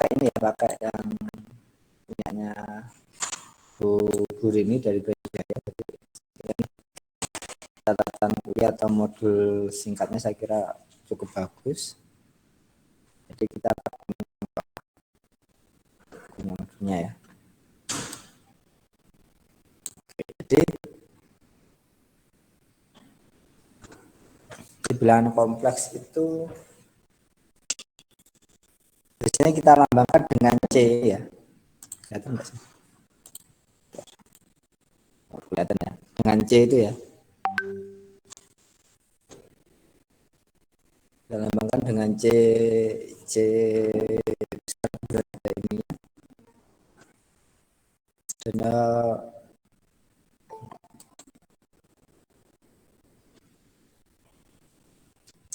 pakai ini ya, pakai yang punyanya Bu Rini dari Bajaya. Catatan kuliah atau modul singkatnya saya kira cukup bagus. Jadi kita punya modulnya ya. Jadi di bilangan kompleks itu biasanya kita lambangkan dengan C ya. Kelihatan nggak sih? Oh, kelihatan ya. Dengan C itu ya. Kita lambangkan dengan C ini. Dan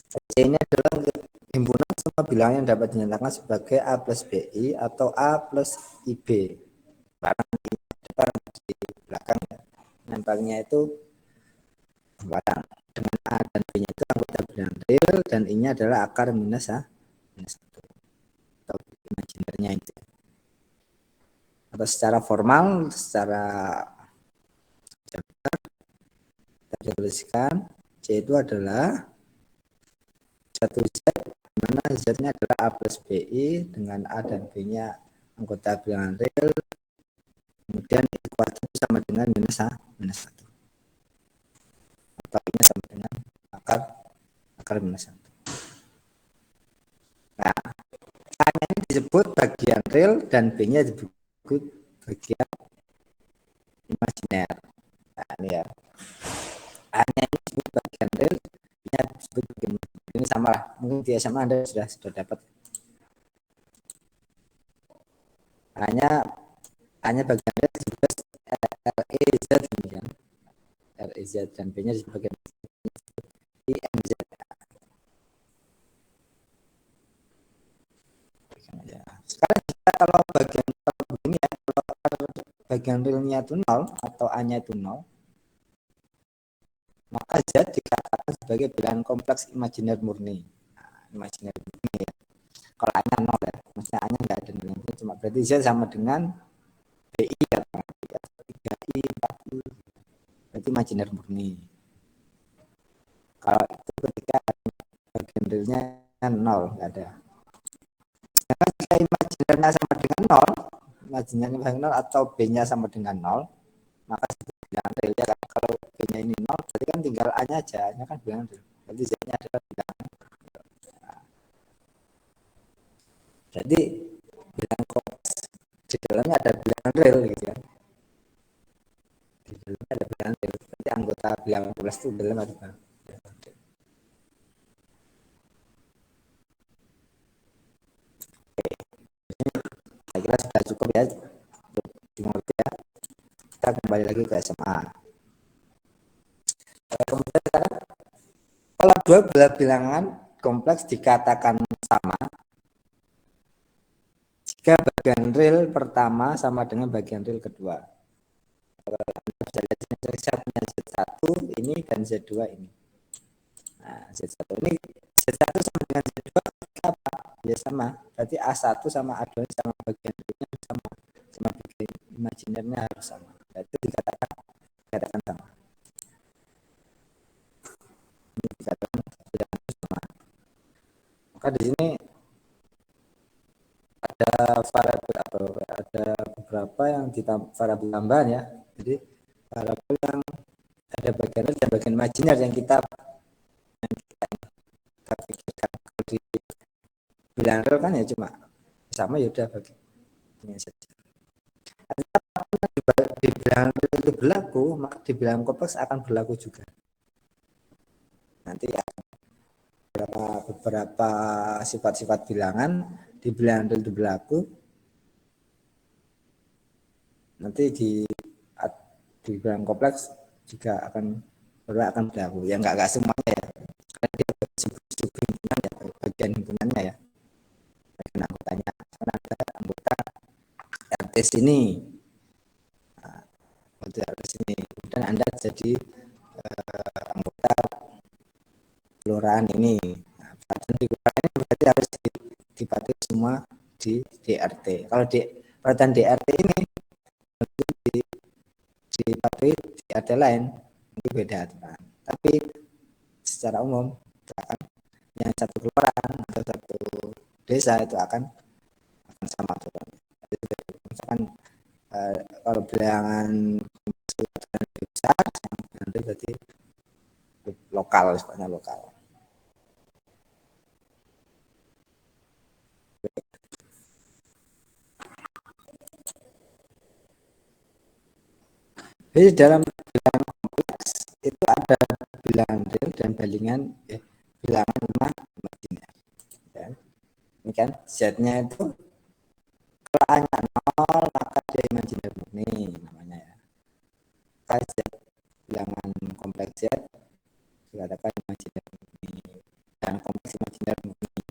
C ini adalah himpunan semua bilangan yang dapat dinyatakan sebagai A plus BI atau A plus IB. Barang di depan di belakang ya. Nempelnya itu barang dengan A dan B-nya itu anggota bilangan real dan I-nya adalah akar minus minus 1 atau imajinernya itu. Atau secara formal, secara kita tuliskan C itu adalah satu Z, mana Z-nya adalah A plus BI dengan A dan B-nya anggota bilangan real, kemudian I sama dengan minus 1 atau I-nya sama dengan akar minus 1. Nah, A-nya ini disebut bagian real dan B-nya disebut bagian imajiner. Nah, ini ya. A-nya ini disebut bagian real, B-nya disebut bagian imajiner. Ini sama lah. Mungkin di SMA Anda sudah dapat. A-nya bagian real disebut REZ ya. REZ dan B-nya disebut bagian IMZ. Sekarang kita kalau begini ya, kalau bagian realnya itu 0 atau A-nya itu 0, maka Z dikatakan sebagai bilangan kompleks imajiner murni. Nah, imajiner murni ya. Kalau A-nya 0 ya, maksudnya A-nya nggak ada nilainya, cuma berarti Z sama dengan BI ya, 3I, 4I, berarti imajiner murni. Kalau itu ketika bagian realnya 0, nggak ada. Sedangkan jika imajinernya sama dengan 0, imajinernya sama 0 atau B-nya sama dengan 0, maka bilangan real ya. Kalau B-nya ini 0, berarti kan tinggal A-nya aja, A-nya kan bilangan real. Berarti Z-nya adalah bilangan. Nah, jadi bilangan kompleks di dalamnya ada bilangan real gitu kan. Di dalamnya ada bilangan real. Berarti anggota bilangan kompleks itu dalam ada bilangan. Saya kira sudah cukup ya untuk dimengerti ya. Kita kembali lagi ke SMA. Kemudian kalau dua bilangan kompleks dikatakan sama jika bagian real pertama sama dengan bagian real kedua. Anda bisa lihat saya punya Z1 ini dan Z2 ini. Nah, Z1 ini Z1 sama dengan Z2 apa? Ya sama. Berarti A1 sama A2 sama bagian realnya sama. Sama bagian imajinernya harus sama. Nah, itu dikatakan sama. Ini dikatakan sama. Maka di sini ada variabel atau ada beberapa yang variabel tambahan ya. Jadi variabel yang ada bagian real dan bagian imajiner yang kita pikirkan. Kalau di bilangan real kan ya cuma sama ya udah bagiannya saja. Di bilangan real itu berlaku, maka di bilangan kompleks akan berlaku juga. Nanti ya beberapa sifat-sifat bilangan di bilangan real itu berlaku. Nanti di bilangan kompleks juga akan berlaku. Ya nggak semuanya ya. Karena dia himpunan ya, bagian himpunannya ya. Bagian anggotanya. Karena ada anggota RT sini. Nah, anggota RT sini. Kemudian Anda jadi anggota kelurahan ini. Nah, di kelurahan ini berarti harus dipatuhi semua di DRT. Kalau di perhatian DRT ini dipatuhi DRT lain itu beda aturan. Tapi secara umum yang satu kelurahan atau satu desa itu akan sama aturan. Misalkan kalau bilangan besar, nanti berarti lokal, sebenarnya lokal. Jadi dalam bilangan kompleks itu ada bilangan real dan bilangan rumah imajiner. Ya. Ini kan Z-nya itu kalau A-nya 0 maka dia imajiner murni namanya ya. Z bilangan kompleks Z dikatakan imajiner murni dan kompleks imajiner murni.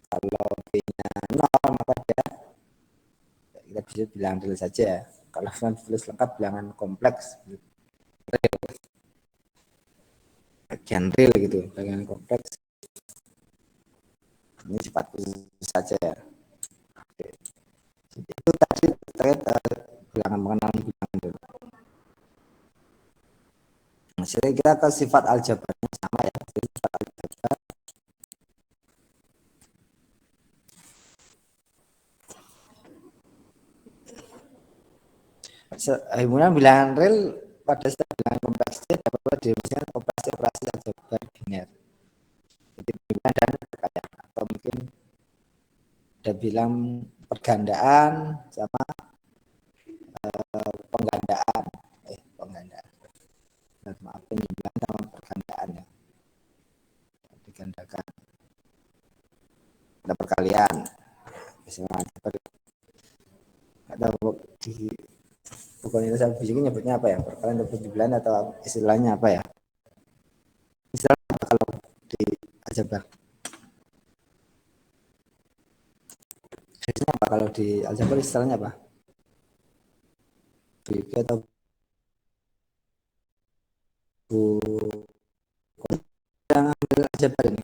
Kalau B-nya 0 maka dia kita bisa bilang real saja. Kalau tulis lengkap bilangan kompleks real. Bagian real gitu, bagian kompleks. Ini sifat khusus saja ya. Oke. Itu tadi terkait bilangan pengenalan bilangan dulu. Nah, jadi kita ke sifat aljabarnya sama ya. Jadi sifat aljabar himpunan bilangan real pada setiap bilangan kompleks dapat dirumuskan operasi aljabar biner. Jadi bilangan dan perkalian atau mungkin ada bilang pergandaan sama penggandaan. Maaf, penjumlahan sama pergandaan ya. Digandakan. Ada perkalian. Misalnya ada di pokoknya dasar fisika nyebutnya apa ya? Perkalian atau penjumlahan atau istilahnya apa ya? Istilahnya apa kalau di aljabar? Istilahnya apa kalau di aljabar istilahnya apa? Fisika atau bu yang ambil aljabar ini?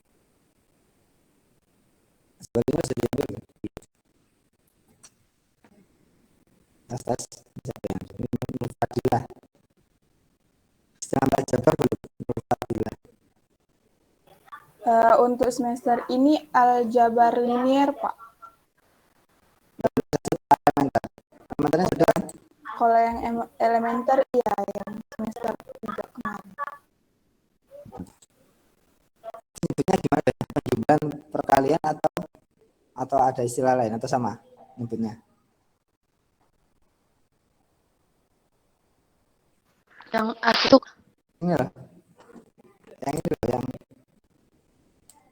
Sebaliknya sudah diambil. Tas siapa yang Fadilah. Istilah aljabar belum Fadilah. Untuk semester ini aljabar linier, Pak. Elementernya sudah. Kalau yang elementer iya yang semester 3 kemarin. Nyebutnya gimana? Penjumlahan perkalian atau ada istilah lain atau sama nyebutnya? Yang itu Ini loh. Yang ini loh, yang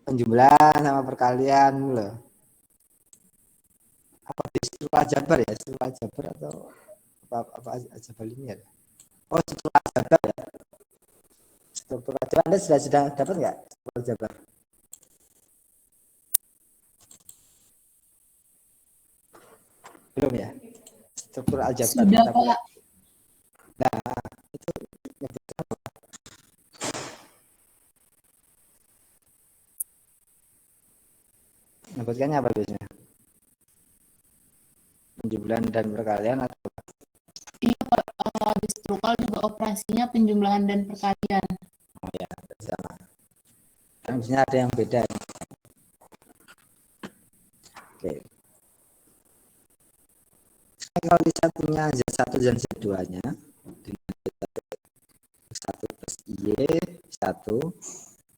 penjumlahan sama perkalian loh. Apa struktur aljabar ya? Struktur aljabar atau apa aljabar linier? Oh, struktur aljabar ya. Struktur aljabar Anda sudah dapat nggak struktur aljabar? Belum ya? Struktur aljabar. sudah, Pak. Nah, itu nyebutkannya apa biasanya? Penjumlahan dan perkalian atau Iya, Pak. Di strukal juga operasinya penjumlahan dan perkalian. oh ya, sama. Kan biasanya ada yang beda. Oke. Kalau satunya Z1 dan Z2-nya dengan X1 plus Y1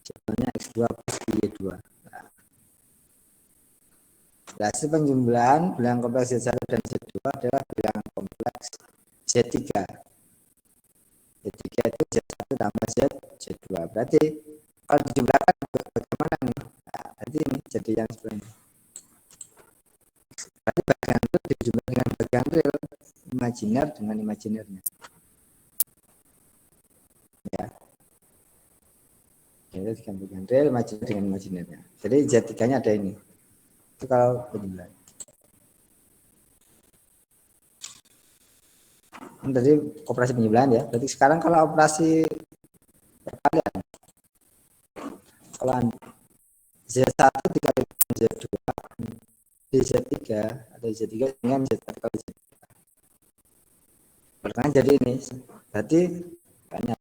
jawabannya X2 plus Y2. Nah, hasil penjumlahan bilangan kompleks Z1 dan Z2 adalah bilangan kompleks Z3. Z3 itu Z1 tambah Z2. Berarti kalau dijumlahkan bagaimana nih? Nah, berarti ini jadi yang sebenarnya. Berarti bagian real dijumlah dengan bagian real, imajiner dengan imajinernya. Ya. Jadi bagian real, imajiner dengan imajinernya. Jadi Z3-nya ada ini. Itu kalau penjumlahan. Tadi operasi penjumlahan ya. Berarti sekarang kalau operasi perkalian, kalau Z1 dikali Z2 Z3 atau Z3 dengan Z1 kali Z2. Pertanyaan jadi ini. Berarti banyak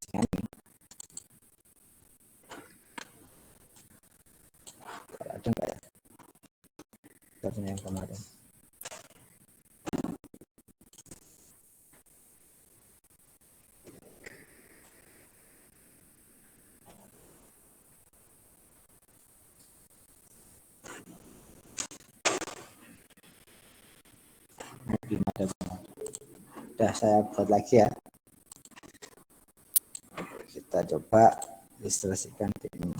dengan ini. Ada enggak ya? Pertanyaan yang kemarin. Udah saya buat lagi ya. Kita coba ilustrasikan ini.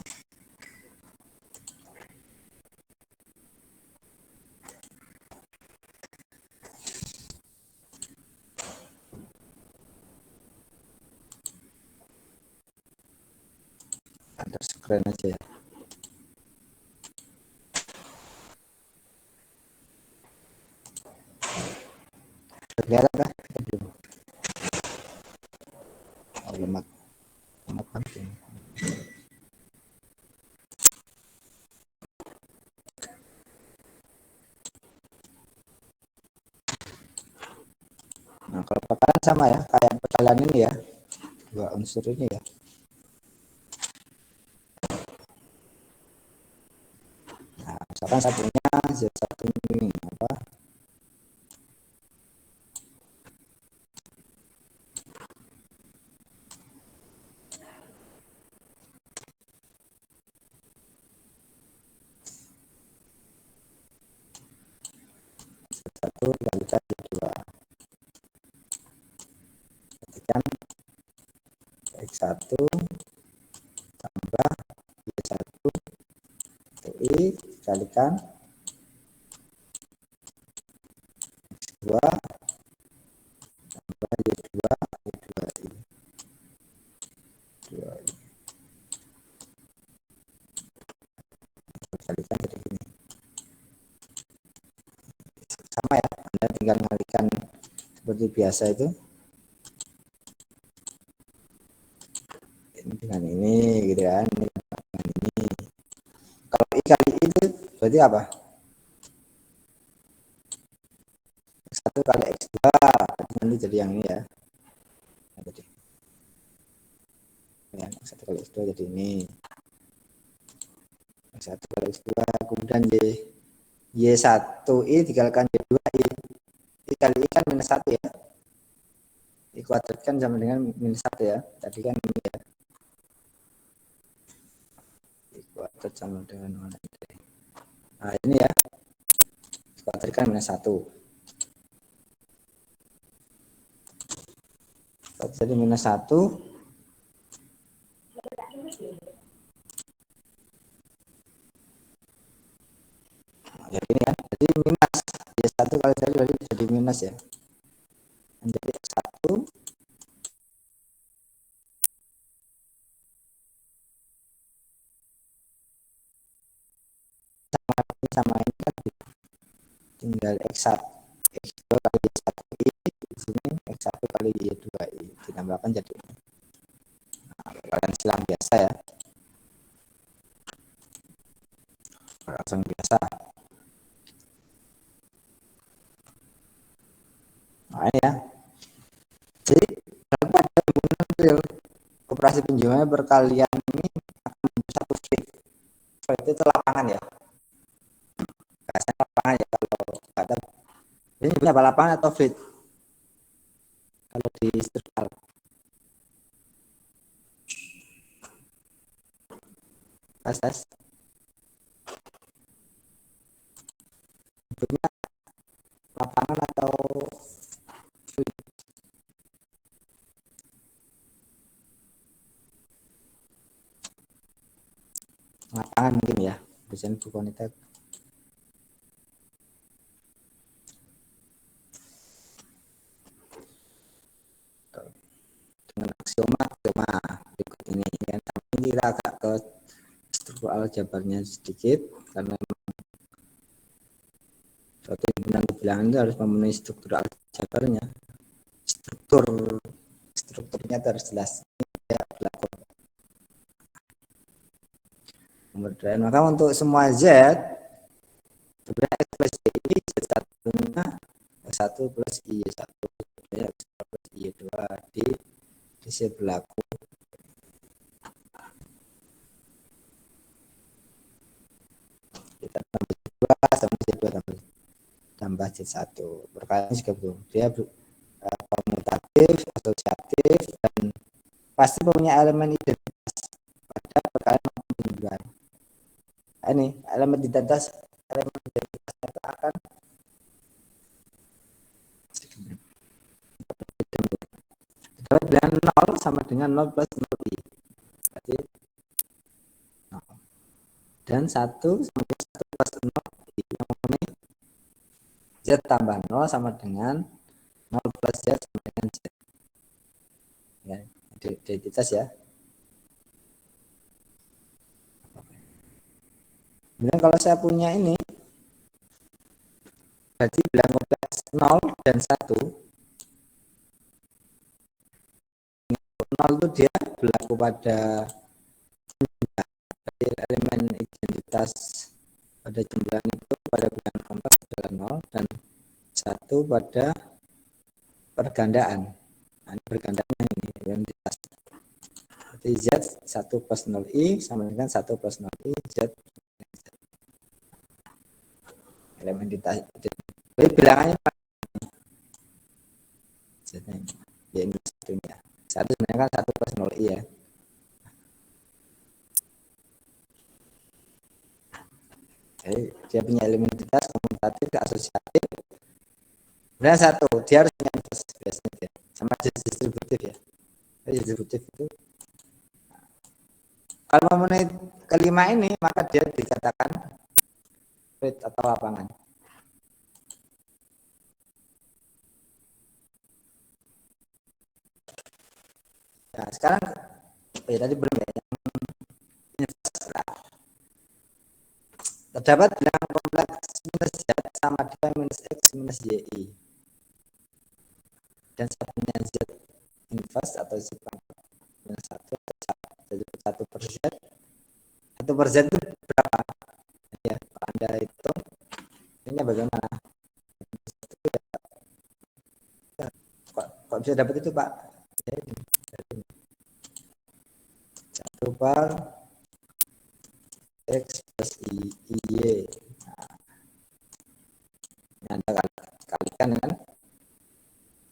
Ada screen aja ya. Kelihatan kan? Oh, lemak penting. Nah, kalau perkalian sama ya, kayak perkalian ini ya, dua unsur ini ya. Nah, misalkan satunya Z1 ini apa? Z1 kalikan Z2. Ketikkan X1 tambah Y1 I dikalikan X2 tambah Y2 Y2I 2I dikalikan jadi gini. Sama ya, Anda tinggal mengalihkan seperti biasa itu. Ini dengan ini gitu kan, ini dengan ini. Kalau I kali I itu berarti apa? X1 kali X2 nanti jadi yang ini ya. Nah, jadi ya, X1 kali X2 jadi ini. X1 kali X2 kemudian Y1I dikalikan Y2I. I kali I kan minus 1 ya. I kuadrat kan sama dengan minus 1 ya. Tadi kan ini ya. I kuadrat sama dengan mana itu. Nah ini ya. I kuadrat kan minus 1. Jadi minus 1. Nah, jadi ini ya. Jadi minus. Y1 kali jadi minus ya. Menjadi X1 sama ini kan tinggal X1 X2 kali Y1I di sini X1 kali Y2I ditambahkan jadi ini. Nah, kalian silang biasa ya, langsung biasa. Nah ini ya, jadi pada himpunan operasi pinjamannya berkalian ini akan satu fit. Fit itu lapangan ya, bahasanya lapangan ya kalau kata ini berapa lapangan atau fit kalau di struktural. Tes sebutnya lapangan atau fit. Lapangan mungkin ya, desain buku wanita. Dengan aksioma berikut ini ya, tapi kita agak ke struktur aljabarnya sedikit karena suatu himpunan kebilangan itu harus memenuhi struktur aljabarnya. Strukturnya harus jelas ya, berlaku. Kemudian maka untuk semua Z sebenarnya ini satunya 1 plus I1 ya, plus I2 di C berlaku. Kita tambah C2 tambah C1 perkalian juga belum, dia komutatif, asosiatif, dan pasti punya elemen identitas pada perkalian maupun penjumlahan. Ini elemen identitas akan dengan 0 sama dengan 0 plus 0i, berarti 0. Dan 1 sama dengan 1 plus 0i, yang Z tambah 0 sama dengan 0 plus Z sama dengan Z. Ya, identitas ya. Kemudian kalau saya punya ini, berarti bilang kompleks 0 dan 1. 0 itu dia berlaku pada elemen identitas pada jumlahan itu pada bilangan kompleks adalah 0 dan 1 pada pergandaan. Nah, pergandaan ini identitas. Berarti Z 1 plus 0i sama dengan 1 plus 0i Z. Elemen identitas. Jadi bilangannya Z ya, ini satunya. 1 sebenarnya kan 1 plus 0i ya. Jadi dia punya elemen identitas komutatif asosiatif. Benar 1, dia harus punya inverse biasanya dia. Sama distributif ya. Jadi distributif itu kalau memenuhi kelima ini maka dia dikatakan fluid atau lapangan. Nah, sekarang tadi belum ya. Terdapat bilangan kompleks minus Z sama dengan minus X minus YI. Dan satunya Z inverse atau Z pangkat minus 1, jadi 1 per Z. 1 per Z itu berapa? Ya, Anda hitung ini bagaimana? Kok bisa dapat itu Pak? Ya, ini. 1 per X plus Y. Nah, Anda kalikan kan?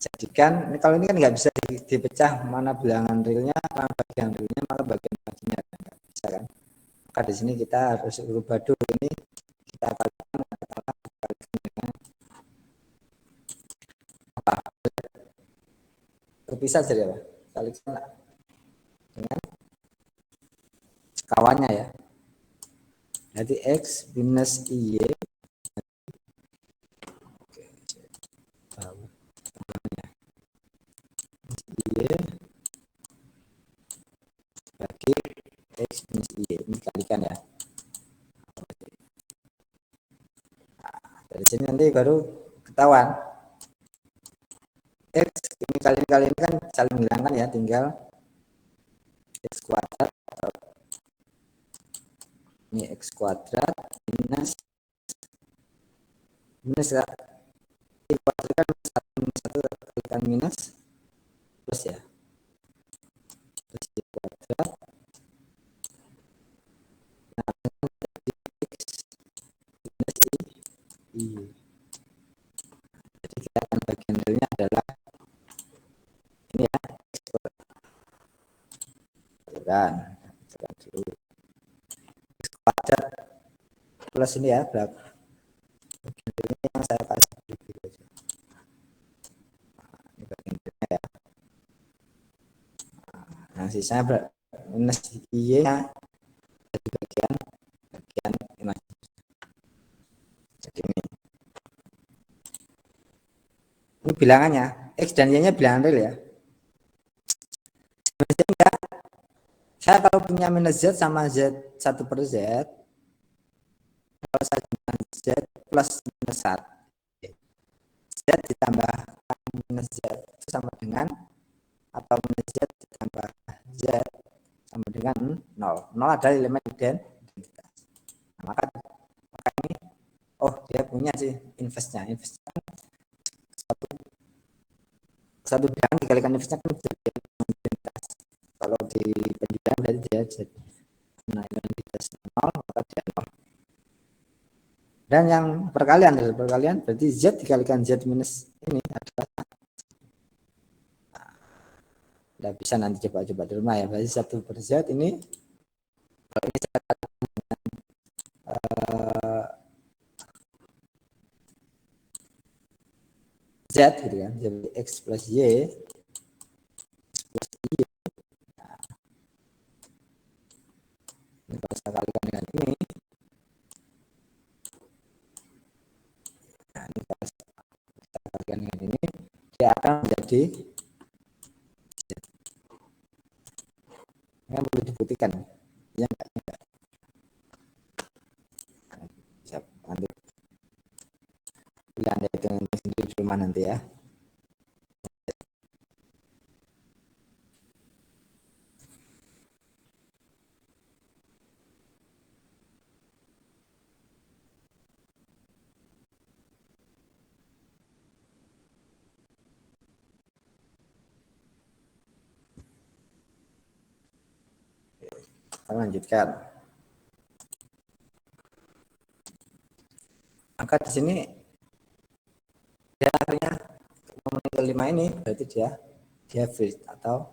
Jadikan, ini kalau ini kan nggak bisa dipecah mana bilangan realnya, mana bagian realnya, mana bagian bagiannya, nggak bisa kan? Maka di sini kita harus rubah dulu ini, kita kalikan dengan apa? Terpisah saja Pak. Kalikan dengan kawannya ya. Jadi X minus Y bagi X minus Y, ini kalikan ya. Nah, dari sini nanti baru ketahuan X ini kali ini kan saling menghilangkan ya, tinggal X kuadrat atau ini X kuadrat minus ya. X kuadrat kan 1 kalikan minus plus ya, plus Y kuadrat. Nah, X minus Y. Jadi kita akan bagian realnya adalah ini ya, kan dulu X kuadrat plus ini ya, bagian realnya yang saya kasih dulu aja. Ini bagian realnya ya. Nah, sisanya minus Y nya jadi bagian imajinasi. Jadi ini bilangannya X dan Y nya bilangan real ya. Sebenarnya saya kalau punya minus Z sama Z 1 per Z, kalau saya dengan Z plus minus 1, Z ditambah minus Z itu sama dengan, atau minus Z ditambah Z sama dengan 0. 0 adalah elemen identitas. Nah, maka ini oh dia punya sih investnya satu bilangan dikalikan investnya kan jadi identitas. Kalau di penjualan berarti dia jadi identitas 0 maka dia 0. Dan yang perkalian berarti Z dikalikan Z minus ini adalah tidak bisa nanti coba-coba di rumah ya. Berarti 1 per Z ini kalau ini saya katakan dengan Z gitu kan, jadi X plus Y plus Y. Ini kalau saya kalikan dengan ini, nah ini kalau saya kalikan dengan ini, dia akan menjadi Z. Ini perlu dibuktikan ya, enggak. Bisa nanti Anda hitung sendiri di rumah nanti ya. Kita lanjutkan. Maka di sini dia akhirnya nomor kelima ini berarti dia free atau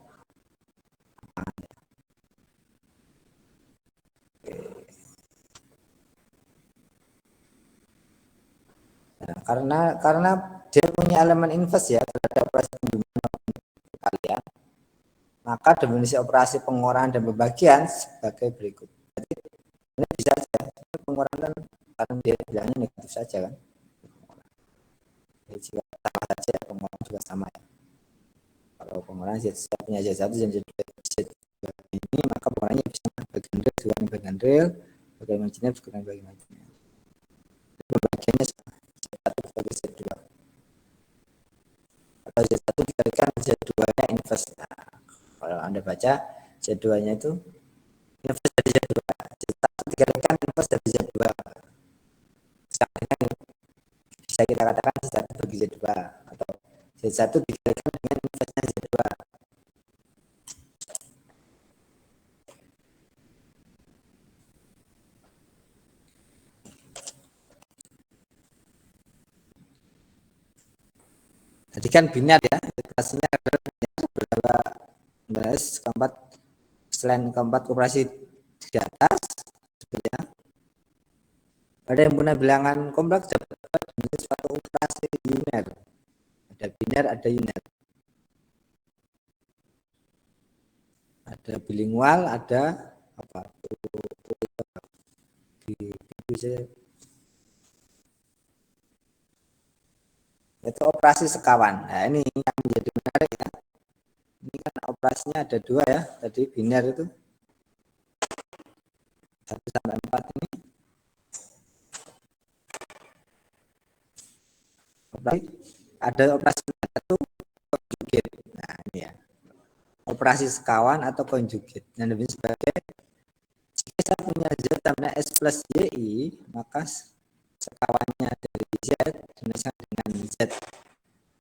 nah, karena dia punya elemen invers ya terhadap operasi penjumlahan kalian, maka definisi operasi pengurangan dan pembagian sebagai berikut. Jadi ini bisa saja pengurangan karena dia bilangnya negatif saja kan. Jadi jika sama saja pengurangan juga sama ya. Kalau pengurangan Z punya Z1 dan Z2 ini maka pengurangannya bisa bagian real dikurangi bagian real, bagian imajiner dikurangi bagian imajiner. Pembagiannya sama Z1 dibagi Z2. Kalau Z1 dikalikan Z2-nya invers. Nah, kalau Anda baca Z2-nya itu invers dari Z2. Z1 dikalikan invers dari Z2. Sekarang bisa kita katakan Z1 bagi Z2 atau Z1 dikalikan dengan inversnya Z2. Jadi kan biner ya, iterasinya adalah keempat selain keempat operasi di atas sebenarnya ada yang punya bilangan kompleks dapat menjadi suatu operasi biner. Ada biner, ada unit, ada bilingual, ada apa itu operasi sekawan. Nah ini yang menjadi menarik ya. Ini kan operasinya ada dua ya, tadi biner itu 1 sampai 4 ini ada operasi satu conjugate. Nah ini ya operasi sekawan atau conjugate yang lebih sebagai jika saya punya Z sama S plus Y, maka sekawannya dari Z dituliskan dengan Z.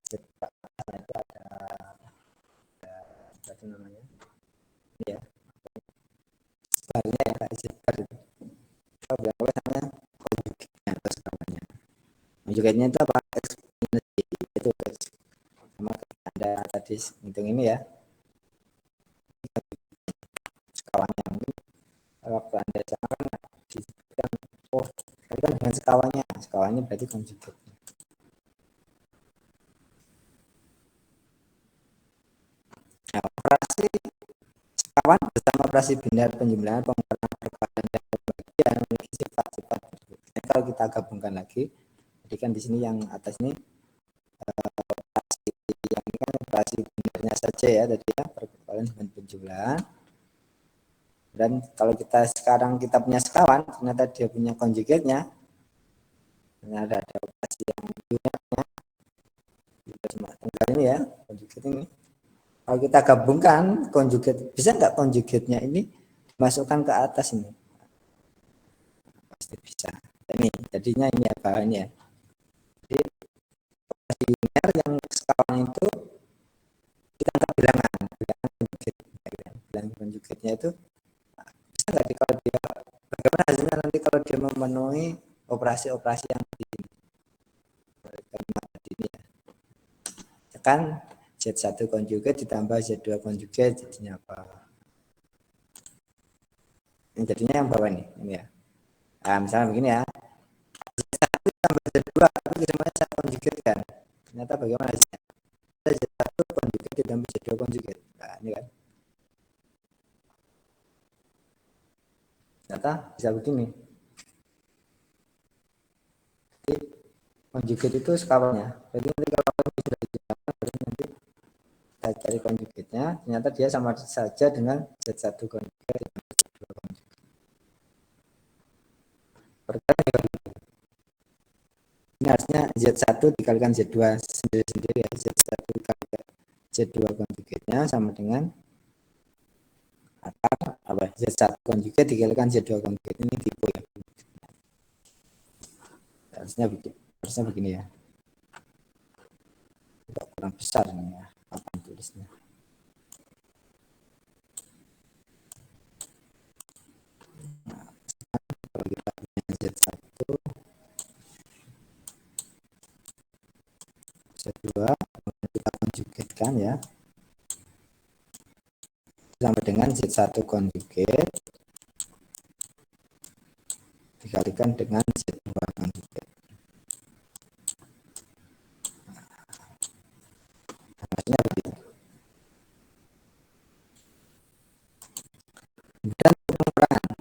Z itu ada apa namanya ya sebarnya ya Z bar itu kalau berapa namanya conjugate atau sekawannya. Conjugate-nya itu apa? X minus Y itu sama Anda tadi hitung ini ya sekawannya mungkin waktu Anda sama kan disebutkan oh tadi kan dengan sekawannya berarti conjugate. Nah, operasi sekawan bersama operasi biner penjumlahan pengurangan perkalian dan pembagian memiliki sifat-sifat berikut. Nah, kalau kita gabungkan lagi, jadi kan di sini yang atas ini operasi yang ini kan operasi binernya saja ya tadi ya perkalian dan penjumlahan. Dan kalau kita sekarang kita punya sekawan, ternyata dia punya konjugatnya. Ternyata ada operasi yang unitnya. Tinggal ini ya, konjugat ini. Kalau kita gabungkan konjugat, bisa nggak konjugatnya ini dimasukkan ke atas ini? Pasti bisa. Ini jadinya ini apa ini ya. Jadi operasi linear yang skalanya itu kita angkat bilangan konjugat. Bilangan konjugatnya itu bisa nggak kalau dia bagaimana hasilnya nanti kalau dia memenuhi operasi-operasi yang di kalimat tadi ini ya. Tekan Z1 konjugat ditambah Z2 konjugat jadinya apa? Ini jadinya yang bawah ini ya. Nah, misalnya begini ya. Z1 tambah Z2 tapi semuanya saya konjugatkan. Ternyata bagaimana hasilnya? Z1 konjugat ditambah Z2 konjugat. Nah, ini kan. Ternyata bisa begini. Jadi konjugat itu sekawannya. Jadi nanti kalau sudah dijalankan, berarti nanti kita cari konjugatnya. Ternyata dia sama saja dengan Z1 konjugat ditambah Z2 konjugat. Perkara ini harusnya Z1 dikalikan Z2 sendiri-sendiri ya. Z1 dikalikan Z2 konjugatnya sama dengan akar apa Z1 konjugat dikalikan Z2 konjugat. Ini tipe ya. Harusnya begini ya. Kurang besar ini ya papan tulisnya. Nah, kalau kita punya Z1 Z2 kita konjugatkan ya sama dengan Z1 konjugat dikalikan dengan Z2 konjugat. Maksudnya begitu. Dan pengurangan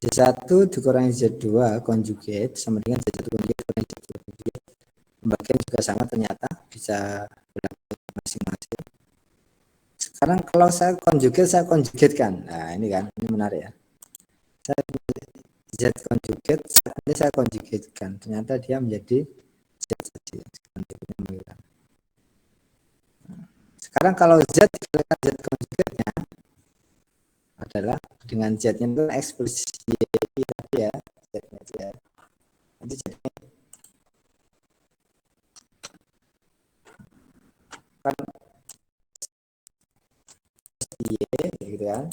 Z1 dikurangi Z2 konjugat sama dengan Z1 konjugat dikurangi Z2 konjugat. Pembagian juga sama ternyata bisa berlaku masing-masing. Sekarang kalau saya konjugatkan. Nah, ini kan ini menarik ya. Saya Z konjugat, nanti saya konjugatkan. Ternyata dia menjadi Z saja. Sekarang kalau Z dikalikan Z konjugatnya adalah dengan Z-nya itu X plus Y tadi ya. Z-nya itu ya. Nanti jadinya kan Y gitu kan.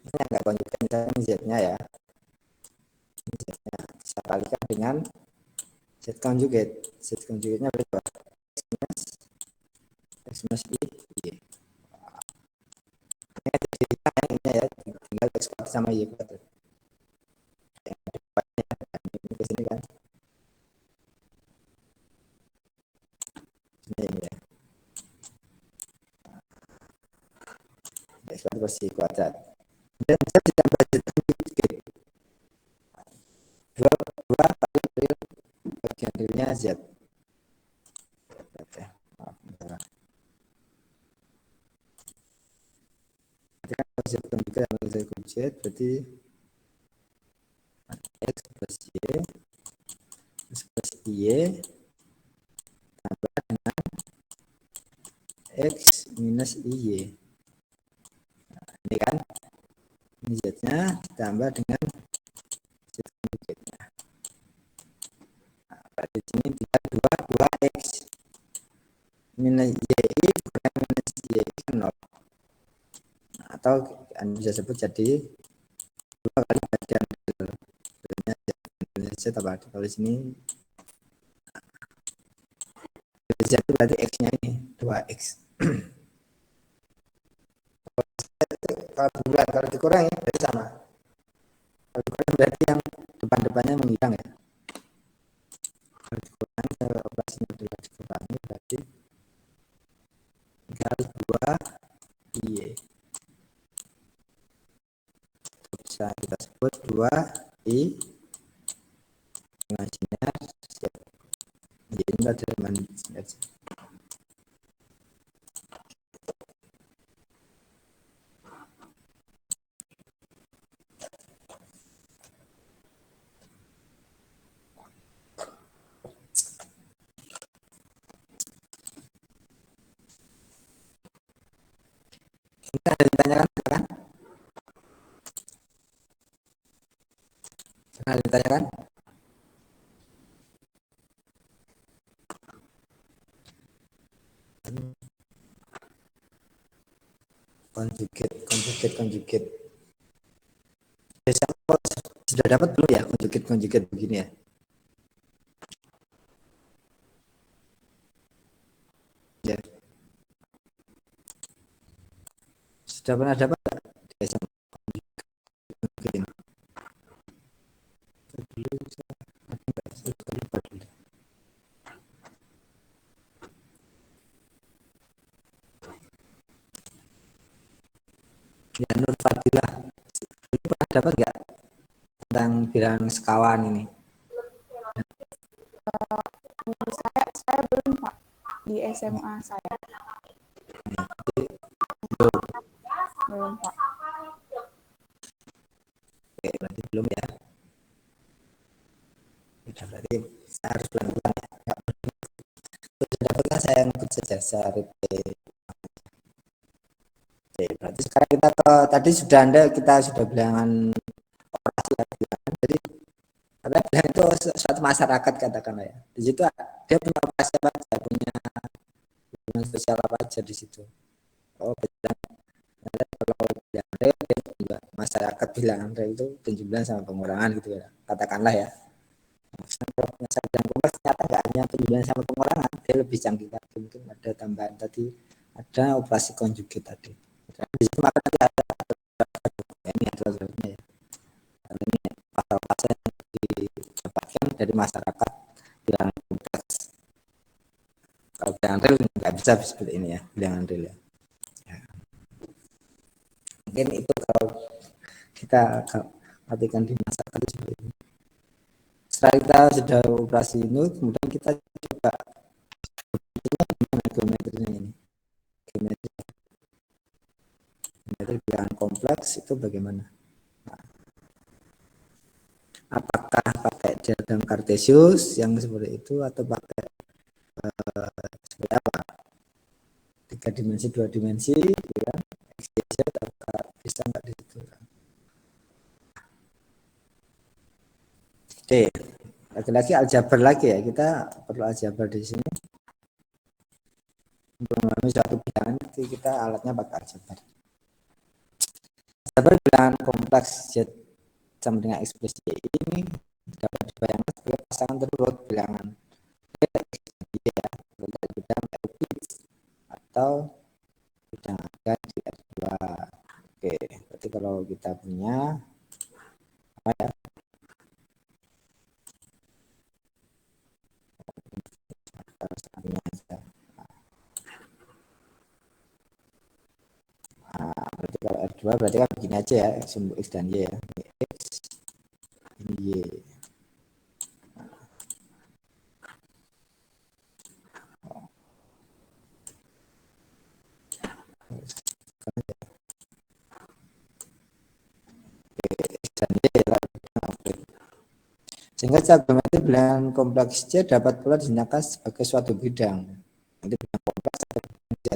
Ini enggak konjugat misalnya Z-nya ya. Z-nya saya kalikan dengan Z konjugat. Z konjugatnya berapa? X minus Y. Ini ya, tinggal X kuadrat sama Y kuadrat. Ini ke sini kan. Ini ya. X kuadrat plus Y kuadrat. Dan Z ditambah Z konjugat. Dua kali real bagian realnya Z. Z konjugat sama Z konjugat berarti X plus Y tambah dengan X minus Y. Nah, ini kan ini Z-nya ditambah dengan Z konjugatnya. Nah, berarti ini tinggal 2X minus Y kurang minus Y kan 0. Nah, atau Anda bisa sebut jadi 2 kali bagian Z apa kalau di sini Z berarti X-nya ini 2X. Kalau dikurangi berarti sama. Kalau dikurangi berarti yang depan-depannya menghilang ya. Kalau dikurangi kalau operasinya adalah dikurangi berarti tinggal 2Y. Bisa kita sebut 2I imajiner Z. Jadi ini adalah imajiner Z. Kita ada ditanyakan kan? ditanyakan? Konjugat. Biasanya sudah dapat belum ya konjugat begini ya? Ya. Sudah pernah dapat nggak? Biasanya konjugat ini. Ya, Nur Fadilah, ini pernah dapat nggak tentang bilangan sekawan ini? Saya belum Pak di SMA saya belum Pak. Oke, berarti belum ya. Ya, berarti saya harus pelan-pelan ya. Sudah dapatkah saya ngikut saja, saya replay. Oke, berarti sekarang kita ke tadi kita sudah bilangan operasi ya, bilangan. Jadi karena bilangan itu suatu masyarakat katakanlah ya. Di situ dia punya operasi apa aja, punya hubungan sosial apa aja di situ. Oh, bilangan. Kalau bilangan real dia juga masyarakat bilangan real itu penjumlahan sama pengurangan gitu ya. Katakanlah ya. Kalau bilangan kompleks ternyata nggak hanya penjumlahan sama pengurangan, dia lebih canggih lagi, mungkin ada tambahan tadi, ada operasi konjugat tadi. Di situ maka nanti ada ini adalah ya. Ini pasal-pasal yang didapatkan dari masyarakat bilangan kompleks. Kalau bilangan real nggak bisa seperti ini ya, bilangan real ya. Mungkin itu kalau kita perhatikan di masyarakat seperti ini. Setelah kita sudah operasi ini, kemudian kita coba gimana geometrinya ini. Geometri bilangan kompleks itu bagaimana? Nah, apakah pakai diagram Cartesius yang seperti itu atau pakai seperti apa? 3 dimensi, 2 dimensi, ya, X, Y, Z, apakah bisa nggak di situ? Oke, lagi-lagi aljabar lagi ya, kita perlu aljabar di sini. Untuk memahami suatu bilangan, kita alatnya pakai aljabar. Aljabar bilangan kompleks Z sama dengan X plus Y ini dapat dibayangkan sebagai pasangan terurut bilangan X dan Y ya, bidang Euclid atau bidang ada di R2. Oke, berarti kalau kita punya apa ya? Nah, berarti kalau R2 berarti kan begini aja ya, sumbu X dan Y ya. Ini X, ini Y. Sehingga secara geometri bilangan kompleks C dapat pula dinyatakan sebagai suatu bidang. Nanti bidang kompleks ada bidang Z.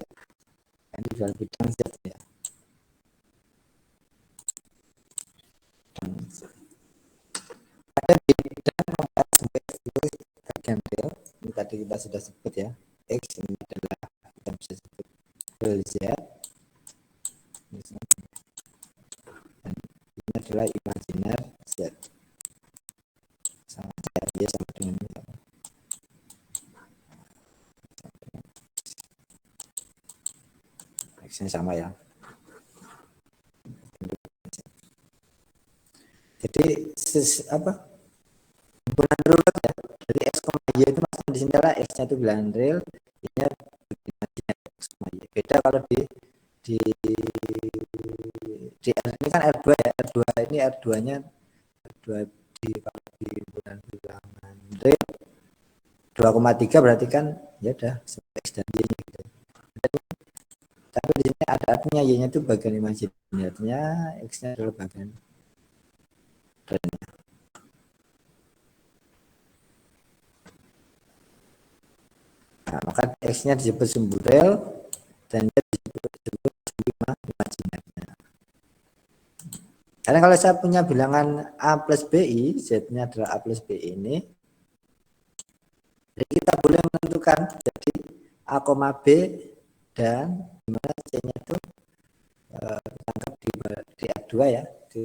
Ini adalah bidang Z ya. Ada bidang kompleks itu bagian real. Ini tadi kita sudah sebut ya. X ini adalah kita bisa sebut real Z. Dan ini adalah imajiner Z. Sama dia sama dengan ini. X-nya sama ya. Jadi apa? Hubungan urut ya. Jadi X, Y itu maksudnya di sini adalah X-nya itu bilangan real, Y-nya X, Y. Beda kalau di ini kan R2 ya. R2 ini R2-nya R2 kalau di hubungan bilangan real 2,3 berarti kan ya udah X dan Y gitu. Tapi di sini ada artinya Y-nya itu bagian imajinernya, X-nya adalah bagian realnya. Nah, maka X-nya disebut sumbu real dan dia disebut sumbu imajinernya. Karena kalau saya punya bilangan A plus BI, Z-nya adalah A plus BI ini, jadi kita boleh menentukan jadi A, B dan dimana C-nya itu ditangkap di F2 ya, di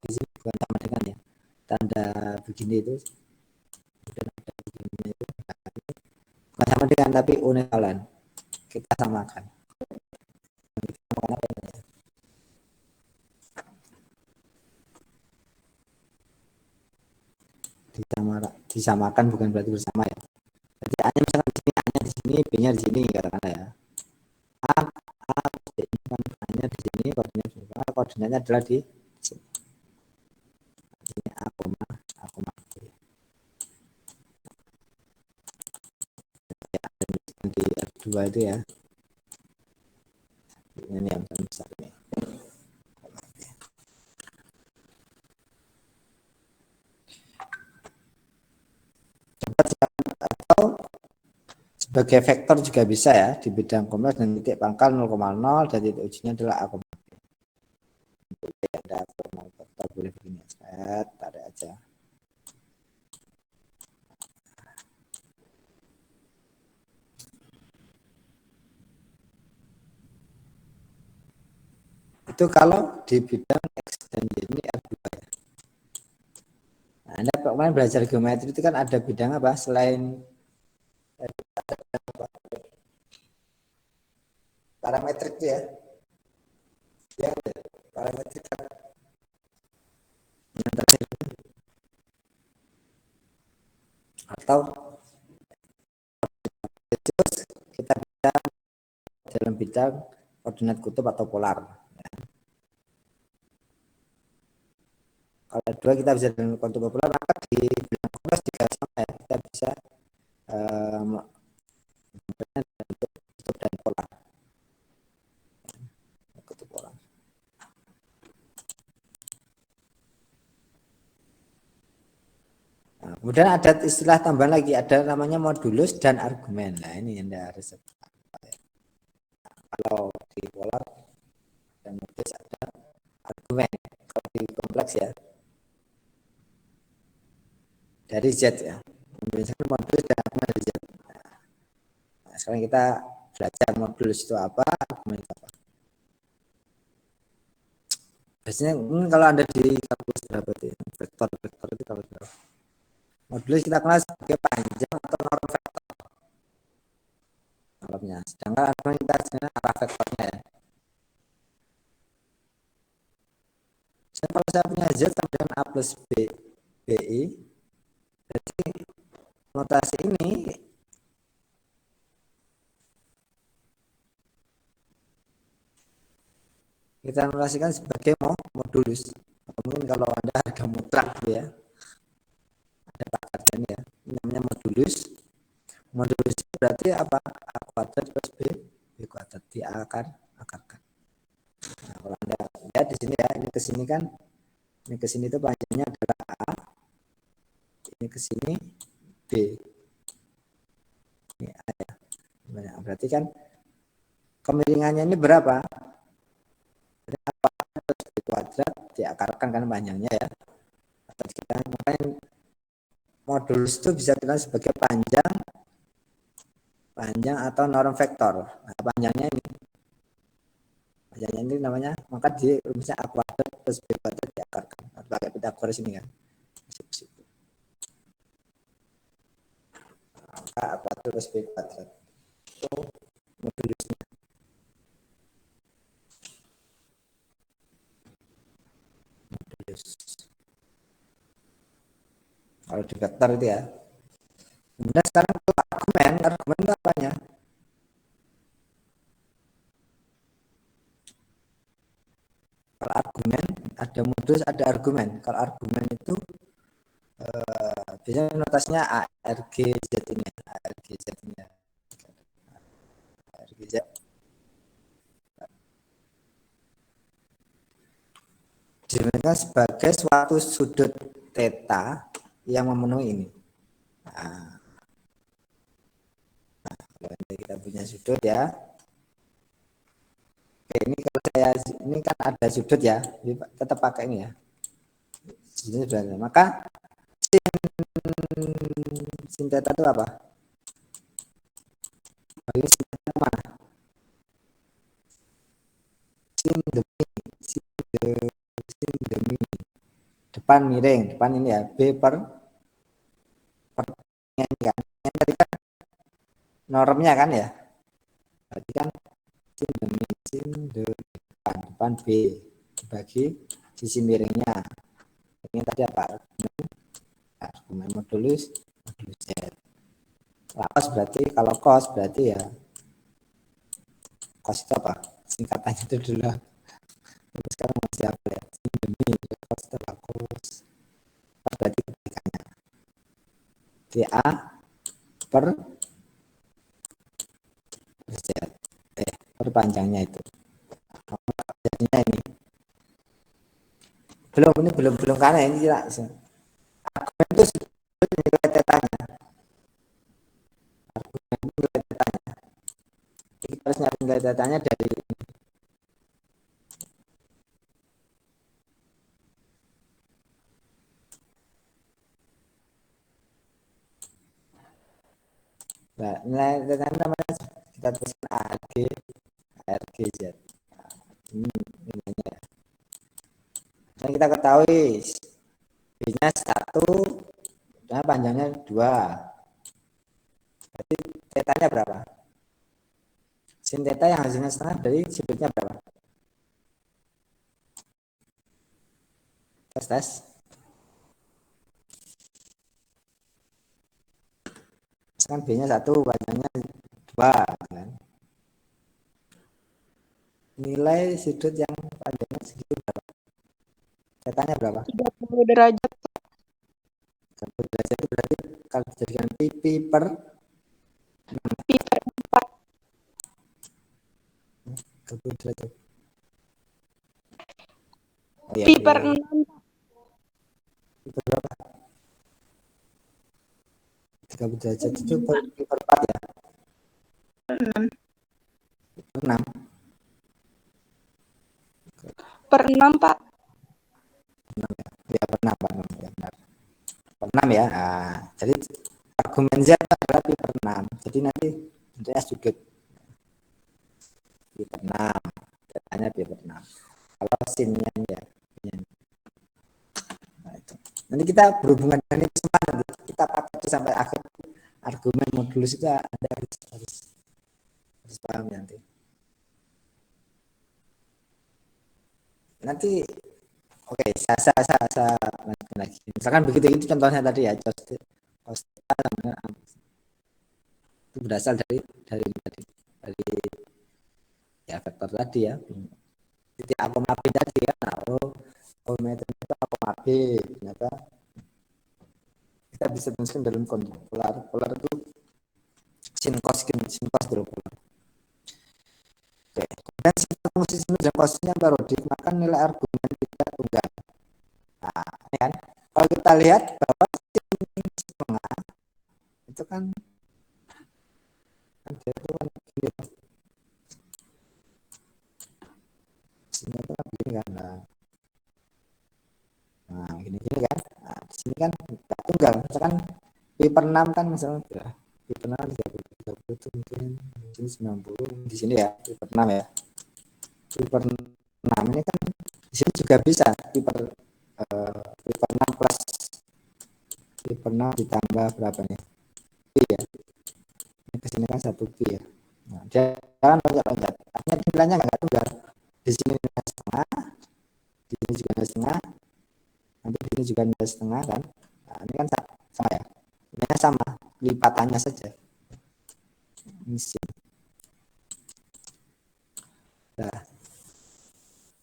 sini bukan sama dengan ya, tanda begini itu, bukan sama dengan tapi univalan, kita samakan. Disamakan bukan berarti bersama ya. Jadi A-nya misalkan di sini, A-nya di sini, B-nya di sini katakanlah ya. A, B ini kan A-nya di sini, koordinatnya adalah di sini. Ini A, B. Ya, di F2 itu ya. Ini yang besar ini. Atau sebagai vektor juga bisa ya, di bidang kompleks dan titik pangkal 0,0 dan titik ujinya adalah A, B. Ada formal vektor boleh begini, tarik aja. Itu kalau di bidang X dan Y ini F2 ya. Nah, Anda kemarin belajar geometri itu kan ada bidang apa selain parametrik itu ya. Ya, parametrik atau kita bisa dalam bidang koordinat kutub atau polar. Kalau dua kita bisa dalam kutub atau polar, maka di bidang kompleks juga sama ya, kita bisa kutub dan polar. Kutub polar. Nah, kemudian ada istilah tambahan lagi, ada namanya modulus dan argumen. Nah ini yang Anda harus kalau di polar dan modulus ada argumen. Kalau di kompleks ya dari Z ya. Misalkan modulus dan argumen dari Z. Nah, sekarang kita belajar modulus itu apa, argumen itu apa. Biasanya kalau Anda di kalkulus berapa itu? Vektor itu kalau berapa? Modulus kita kenal sebagai panjang atau norm vektor. Normnya. Sedangkan argumen kita sebenarnya arah vektornya ya. Kalau saya punya Z sama dengan A plus BI, berarti notasi ini kita notasikan sebagai modulus. Mungkin kalau Anda harga mutlak gitu ya, ada takarnya ya, ini namanya modulus. Modulus berarti apa? A kuadrat plus B kuadrat diakarkan. Nah, kalau Anda lihat di sini ya, ini ke sini kan, ini ke sini itu panjangnya adalah A, ini ke sini B. Ini A ya. Berarti kan kemiringannya ini berapa? A plus B kuadrat diakarkan kan panjangnya ya. Atau kita modulus itu bisa dilihat sebagai panjang atau norm vektor. Nah, panjangnya ini namanya, maka di rumusnya A kuadrat plus B kuadrat diakarkan. Pakai Pythagoras ini kan. Maka A kuadrat plus B kuadrat itu modulusnya. Kalau di vektor itu ya. Kemudian sekarang itu argumen itu apanya? Kalau argumen ada modulus, ada argumen. Kalau argumen itu biasanya notasinya ARGZ ini, ARGZ ini. ARGZ. Dimaksudkan sebagai suatu sudut theta yang memenuhi ini. Nah, kalau kita punya sudut ya, Oke, ini kalau saya ini kan ada sudut ya, jadi tetap pakai ini ya. Sudutnya sudah ada. Maka sin theta itu apa? Ini sin theta mana? Sin demi, sin demi. Depan miring, depan ini ya, B per ini kan. Yang tadi kan normnya kan ya. Berarti kan sin depan B dibagi sisi miringnya. Ini tadi apa? Argumen modulus Z. Cos berarti kalau cos berarti ya cos itu apa? Singkatannya itu dulu. Sekarang masih apa ya? Sin demi cos itu apa? Cos berarti kebalikannya. DA per Z. Perpanjangnya itu. Jadinya ini belum karena ini tidak. Argumen itu nilai tetanya. Argumen itu nilai tetanya. Kita harus nyari nilai tetanya dari ini. Nah, nilai tetanya namanya kita tuliskan AG RGZ. Ini nilainya. Dan kita ketahui B-nya 1 dan panjangnya 2. Berarti tetanya berapa? Sin theta yang hasilnya setengah dari sudutnya berapa? Tes. Misalkan B-nya 1, panjangnya 2 kan? Nilai sudut yang panjangnya segitu berapa? Tetanya berapa? 30 derajat. 30 derajat itu berarti kalau dijadikan pi per Pi per 4. 30 derajat. Oh, Pi per 6. Itu berapa? 30 derajat itu pi per 4 ya? 6. Per 6. Per 6, Pak. 6 ya. Ya per 6, Pak. Ya, benar. Per 6 ya. Nah, jadi argumen Z adalah pi per 6. Jadi nanti bentuknya sudut pi per 6. Tetanya pi per 6. Kalau sinnya ya. Nah, itu. Nanti kita berhubungan dengan itu semua, nanti kita pakai itu sampai akhir argumen modulus itu Anda harus paham nanti. Nanti oke, saya lanjutkan lagi. Misalkan begitu itu contohnya tadi ya, cos itu berasal dari tadi ya vektor tadi ya. Titik A, B tadi ya. Nah, meter itu A, B ternyata kita bisa tuliskan dalam kontur polar itu sin cos hidropolar. Oke. Dan sifat fungsi sin dan cosnya parodik, maka nilai argumen tidak tunggal. Nah, ini kan kalau kita lihat bahwa sin setengah itu kan dia itu kan begini, sin itu kan begini kan. Nah, gini kan. Nah, di sini kan tidak tunggal. Misalkan pi per 6 kan misalnya pi per 6 30 itu mungkin di sini 90 di sini ya pi per 6 ya. Pi per 6 ini kan di sini juga bisa pi per 6 plus pi per 6 ditambah berapa nih? Pi ya. Ini ke sini kan 1 pi ya. Nah, jangan loncat-loncat. Artinya nilainya enggak tunggal. Di sini nilai setengah, di sini juga nilai setengah, nanti di sini juga nilai setengah kan. Nah, ini kan sama ya. Nilainya sama, lipatannya saja. Ini sin. Nah,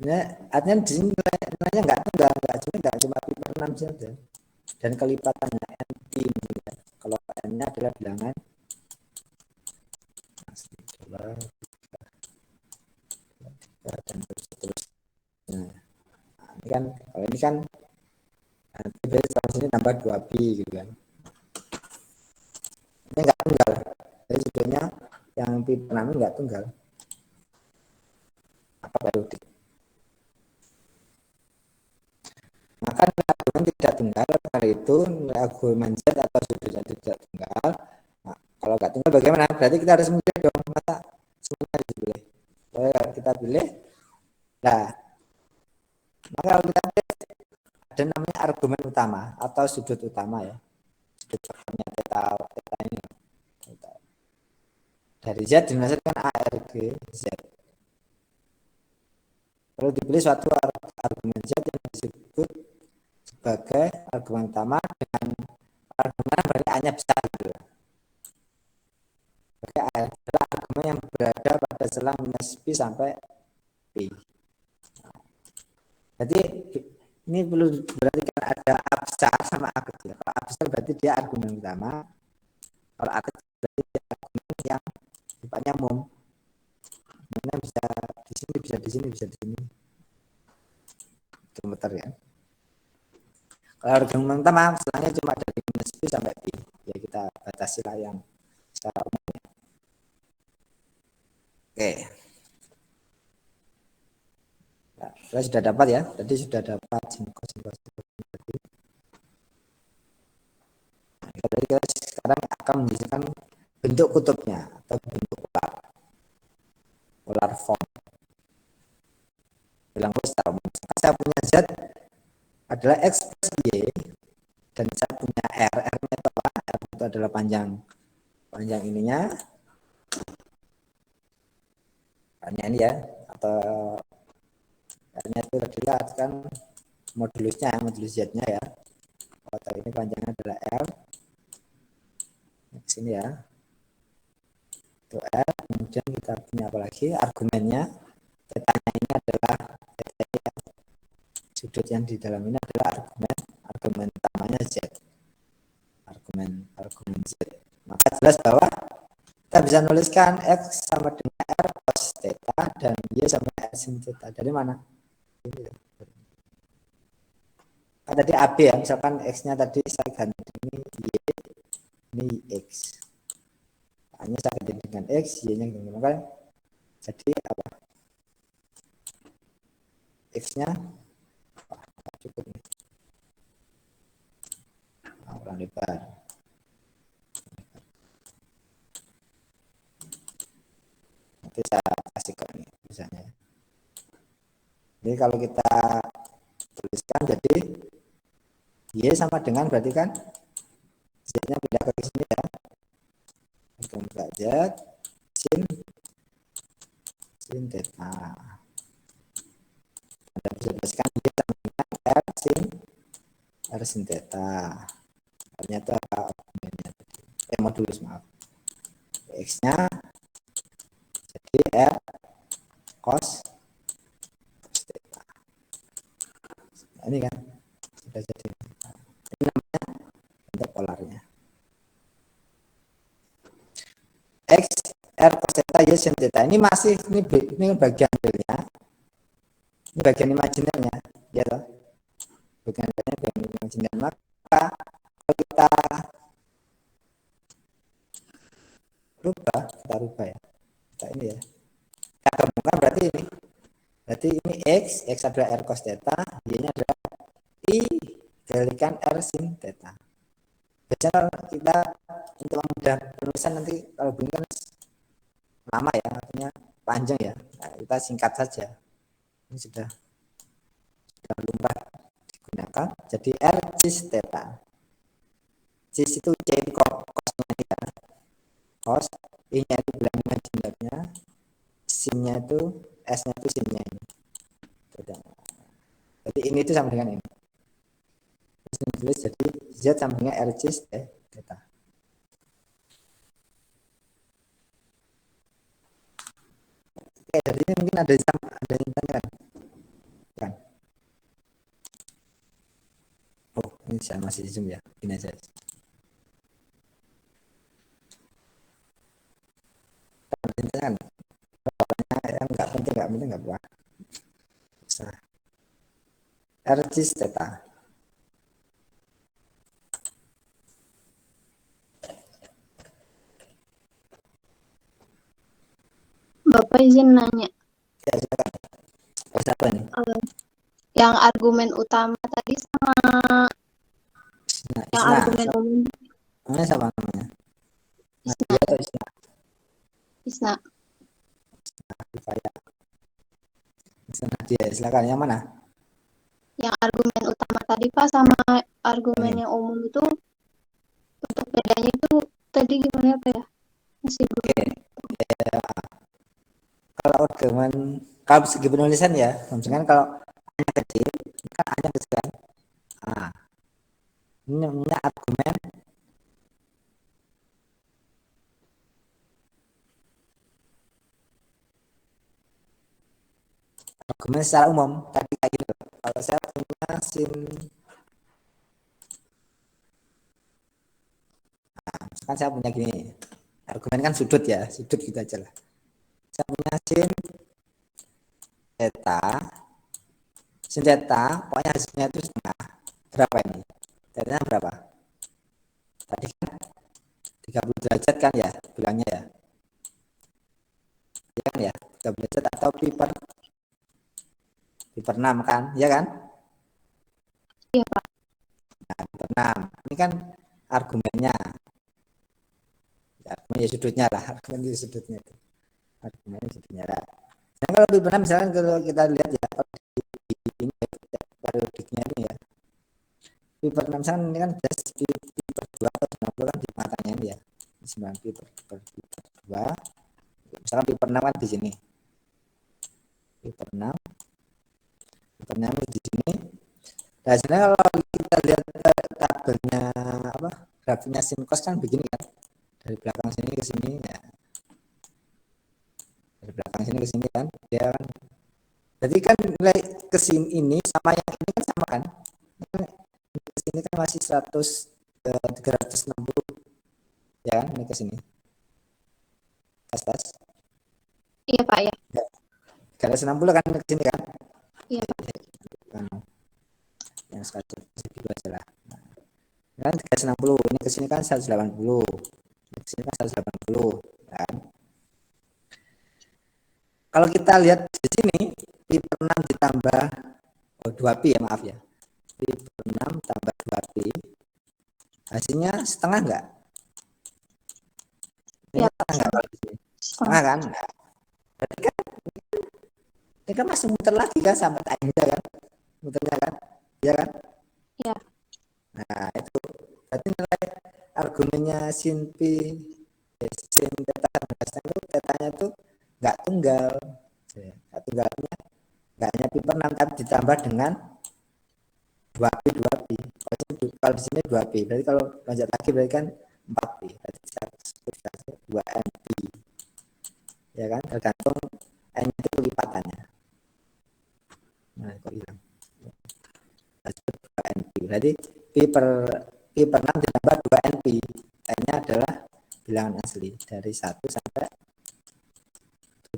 ini artinya di sini nilainya enggak tunggal, enggak cuma pi per 6 saja. Dan kelipatannya n pi ini ya. Kalau n-nya adalah bilangan dan terus. Nah, ini kan kalau ini kan nanti dari sini tambah 2 pi gitu kan. Ini enggak tunggal. Jadi sebetulnya yang pi per 6 enggak tunggal. periodik. Maka nilai argumen tidak tunggal kali itu nilai argumen Z atau sudut Z tidak tunggal. Nah, kalau nggak tunggal bagaimana? Berarti kita harus memilih dong, masa semuanya harus dipilih. Kalau kita pilih, nah maka kalau kita pilih ada namanya argumen utama atau sudut utama ya, sudut faktornya theta ini. Dari Z dihasilkan ARG Z. Perlu dipilih suatu argumen Z yang disebut sebagai argumen utama dengan argumen dari A-nya besar gitu. Oke, adalah argumen yang berada pada selang minus P sampai P. Jadi ini perlu berarti kan ada A besar sama A kecil. Kalau A besar berarti dia argumen utama. Kalau A kecil berarti dia argumen yang sifatnya umum. Mana bisa di sini, bisa di sini, bisa di sini. Muter ya. Kalau argumen utama selangnya cuma dari minus P sampai P. Ya kita batasi lah yang secara umum. Oke. Nah, saya sudah dapat ya. Tadi sudah dapat sin cos tadi. Jadi kita sekarang akan menunjukkan bentuk kutubnya atau bentuk polar form. Bilang secara umum. Saya punya Z adalah X plus Y dan saya punya R. R-nya itu apa? R itu adalah panjang ininya. Panjang ini ya, atau R-nya itu adalah kan modulusnya, modulus Z-nya ya. Atau ini panjangnya adalah R. Sini ya. Itu R. Kemudian kita punya apa lagi? Argumennya. Tetanya ini adalah sudut yang di dalam ini adalah argumen utamanya Z. Argumen Z. Maka jelas bahwa kita bisa nuliskan X sama dengan R cos theta dan Y sama R sin theta. Dari mana? Ini. Nah, tadi AB ya, misalkan X-nya tadi saya ganti ini Y, ini X. Hanya saya ganti dengan X, Y-nya gini. Maka jadi apa? X-nya cukup nih. Kurang lebar. Nanti saya kasih ke ini misalnya. Jadi kalau kita tuliskan jadi Y sama dengan berarti kan Z-nya pindah ke sini ya. Kemudian Z sin theta. Anda bisa tuliskan Y sama dengan R sin theta. Ternyata argumennya modulus maaf. X-nya jadi R cos theta. Ini kan sudah jadi. Ini namanya bentuk polarnya. X R cos theta Y sin theta. Ini masih ini bagian realnya. Ini bagian imajinernya, ya toh. Bagian imajiner. Maka kalau kita rubah ya. Kita ini ya. Kita gabungkan berarti ini. Berarti ini X adalah R cos theta, Y-nya adalah I dikalikan R sin theta. Biasanya kita untuk mudah penulisan nanti kalau begini kan lama ya, artinya panjang ya. Nah, kita singkat saja. Ini sudah lumrah digunakan. Jadi R cis theta. Cis itu C cosnya ya. Cos, I-nya itu bilang imajinernya, sin-nya itu S-nya itu sin-nya ini. Jadi ini itu sama dengan ini. Jadi Z sama dengan R cis theta. Oke, jadi ini mungkin ada yang tanyakan. Kan? Oh, ini saya masih zoom ya. Ini aja. Kan? Yang nggak penting nggak buat. R cis theta. Bapak izin nanya. Ya, silakan. apa nih? Yang argumen utama tadi sama yang Isna. argumen umum. Namanya siapa namanya? Isna. Nadia atau Isna? Isna. Rifaya. Isna Nadia. Silakan yang mana? Yang argumen utama tadi Pak sama argumen Ini. yang umum itu untuk bedanya itu tadi gimana Pak ya? Masih belum. Oke. Ya, kalau argumen, kalau segi penulisan ya, misalkan kalau hanya kecil, kan hanya kecil kan? Nah, ini namanya argumen. Argumen secara umum tadi kayak gitu. Kalau saya punya sin, misalkan saya punya gini, argumen kan sudut ya, sudut gitu aja lah. Saya punya sin theta, pokoknya hasilnya itu setengah. Berapa ini? Theta berapa? Tadi kan 30 derajat kan ya, bilangnya ya. Ya kan ya, 30 derajat atau pi per 6 kan, ya kan? Iya Pak. Nah, pi per 6. Ini kan argumennya. Ya, argumen ya sudutnya lah, argumen itu sudutnya itu. Argumennya sudutnya lah. Dan kalau pi per 6 misalkan kalau kita lihat ya, ini periodiknya ini ya. Pi per 6 misalkan ini kan pi per 2 atau 90 kan di matanya ini ya. 9 pi per 2. Misalkan pi per 6 kan di sini. Pi per 6 di sini. Nah, sebenarnya kalau kita lihat tabelnya apa, grafiknya sin cos kan begini kan, dari belakang sini ke sini ya, dari belakang sini ke sini kan, dia kan, jadi kan nilai ke sini ini sama yang ini kan sama kan, ke sini kan masih 360 ya kan, ini ke sini, tas. Iya Pak ya. 360 kan ke sini kan, Iya Pak. yang segitu aja lah. Nah, kan 360, ini ke sini kan 180, ke sini kan 180 kan. Kalau kita lihat di sini pi per 6 ditambah 2pi ya, maaf ya, pi per 6 tambah 2pi hasilnya setengah enggak? Ini Ya, setengah enggak kalau di sini? Setengah kan? Nah, berarti kan ini kan masih muter lagi kan sampai akhirnya kan, muternya kan, ya kan? Iya. Nah itu berarti nilai argumennya sin pi sin theta itu tetanya itu nggak tunggal, nggak tunggalnya nggak hanya pi per 6 tapi ditambah dengan 2pi. Kalau di sini 2pi, berarti kalau lanjut lagi berarti kan 4pi, berarti 2np, ya kan, tergantung n itu lipatannya. Nah kok hilang, 2np, berarti pi per 6 ditambah 2np, n-nya adalah bilangan asli dari 1 sampai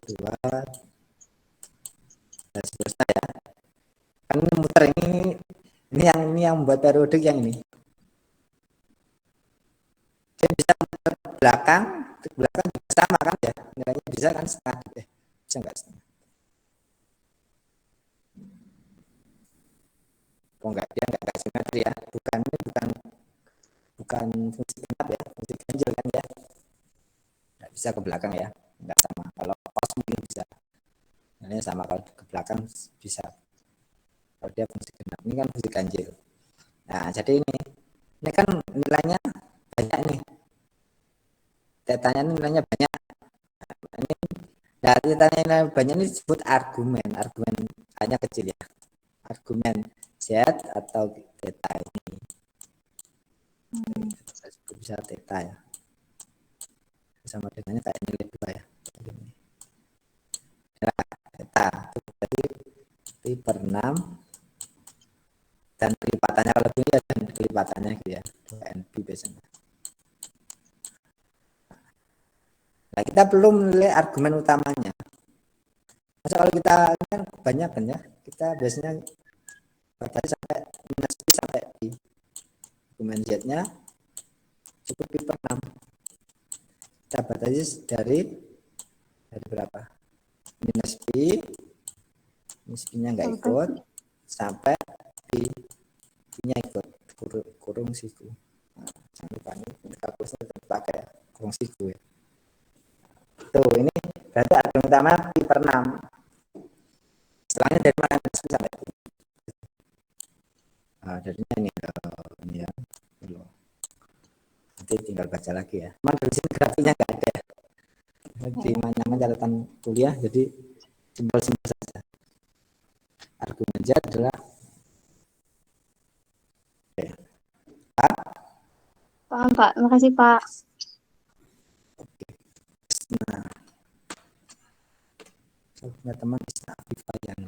2 dan seterusnya ya. Kan muter ini yang membuat periodik yang ini. Dia bisa muter ke belakang juga sama kan ya, nilainya bisa kan setengah, bisa nggak setengah? Oh enggak, dia enggak simetri ya, bukan fungsi genap ya, fungsi ganjil kan ya, nggak bisa ke belakang ya, nggak sama. Kalau cos mungkin bisa, nilainya sama, kalau ke belakang bisa. Kalau dia fungsi genap, ini kan fungsi ganjil. Nah jadi ini kan nilainya banyak nih, tetanya nilainya banyak. Ini dari tetanya nilai banyak ini disebut argumen hanya kecil ya, argumen z atau theta ini. Bisa theta ya, sama dengannya kayak nilai 2 ya. Nah, theta itu berarti pi per 6 dan kelipatannya, kalau lebih ya, dan kelipatannya gitu ya, 2np biasanya. Nah, kita belum menilai argumen utamanya. Masa kalau kita kan banyak kan ya, kita biasanya batasi sampai minus pi sampai pi. Argumen z-nya cukup pi per 6. Kita batasi dari berapa? Minus pi Miskinnya nggak ikut sampai nya ikut kurung siku. Nah, jangan lupa nih kapusnya pakai kurung siku ya. Tuh ini berarti argumen utama pi per 6. Setelahnya dari mana sampai darinya ini ya. Nanti tinggal baca lagi ya. Cuman dari sini grafiknya nggak ada. Di mana catatan kuliah jadi simbol-simbol saja. Argumen Z adalah Paham, Pak. Makasih, Pak. nah, saya punya teman Isna Afifayan.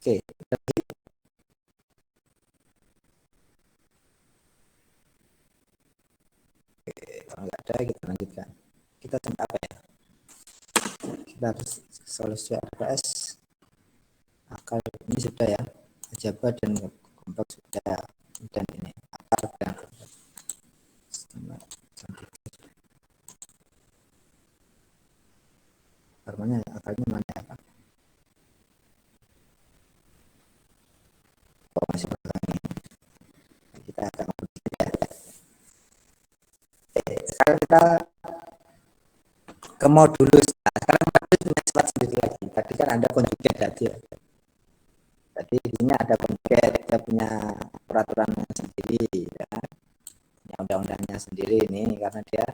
Oke, kalau nggak ada kita lanjutkan. Kita sampai apa ya? Kita harus solusi RPS akal ini sudah ya, aljabar dan kompleks sudah, dan ini akal dan kompleks. Akalnya mana ya Pak? Oh masih belakang. Kita akan ya. Sekarang kita ke modulus. Nah, sekarang modulus punya sifat sendiri lagi. Tadi kan ada konjugat tadi ya. Tadi ini ada konjugat, dia punya peraturan sendiri ya. Punya undang-undangnya sendiri ini karena dia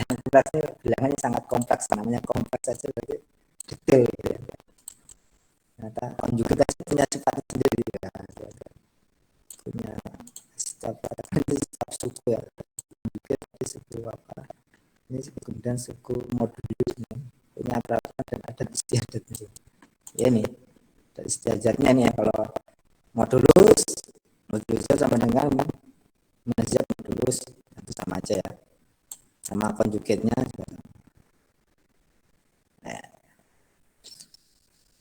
kompleksnya bilangannya sangat kompleks, namanya kompleks saja berarti detail gitu ya. Ternyata konjugat punya sifat sendiri ya. Punya sifat suku ya. Konjugat suku apa? Ini kemudian suku modulus punya peraturan dan adat istiadat ya ini dari istiadatnya nih ya. Kalau modulus sama dengan menazat modulus itu sama aja ya, sama konjugatnya juga. Nah,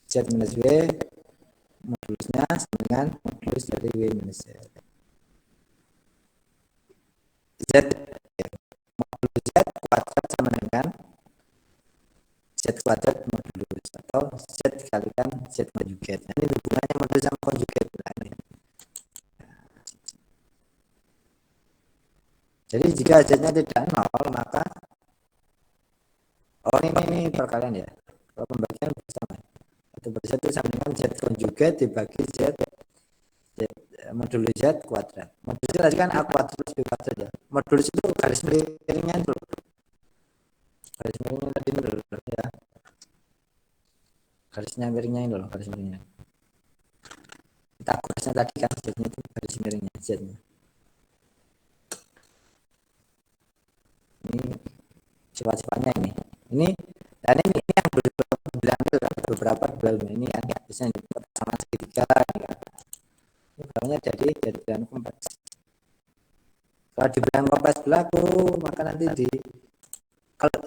Z minus W modulusnya sama dengan modulus dari W minus Z. Z modulus Z kuadrat sama dengan Z kuadrat modulus atau Z dikalikan Z konjugat. Nah, ini hubungannya modulus sama konjugat. Jadi jika Z-nya tidak 0 maka ini perkalian ya. Kalau pembagian bersama atau bersatu sama dengan Z konjugat dibagi Z modulus Z kuadrat. Modulus tadi kan A kuadrat plus B kuadrat ya. Modulus itu garis miringnya dulu. Garis miringnya tadi dulu ya. Garisnya miringnya ini loh, garis miringnya. Kita garisnya tadi kan Z-nya itu garis miringnya Z-nya. Ini sifat-sifatnya ini dan ini yang beberapa ini yang bisa sama segitiga ini bilangnya jadi bilangan kompleks. Kalau di bilangan kompleks berlaku maka nanti kalau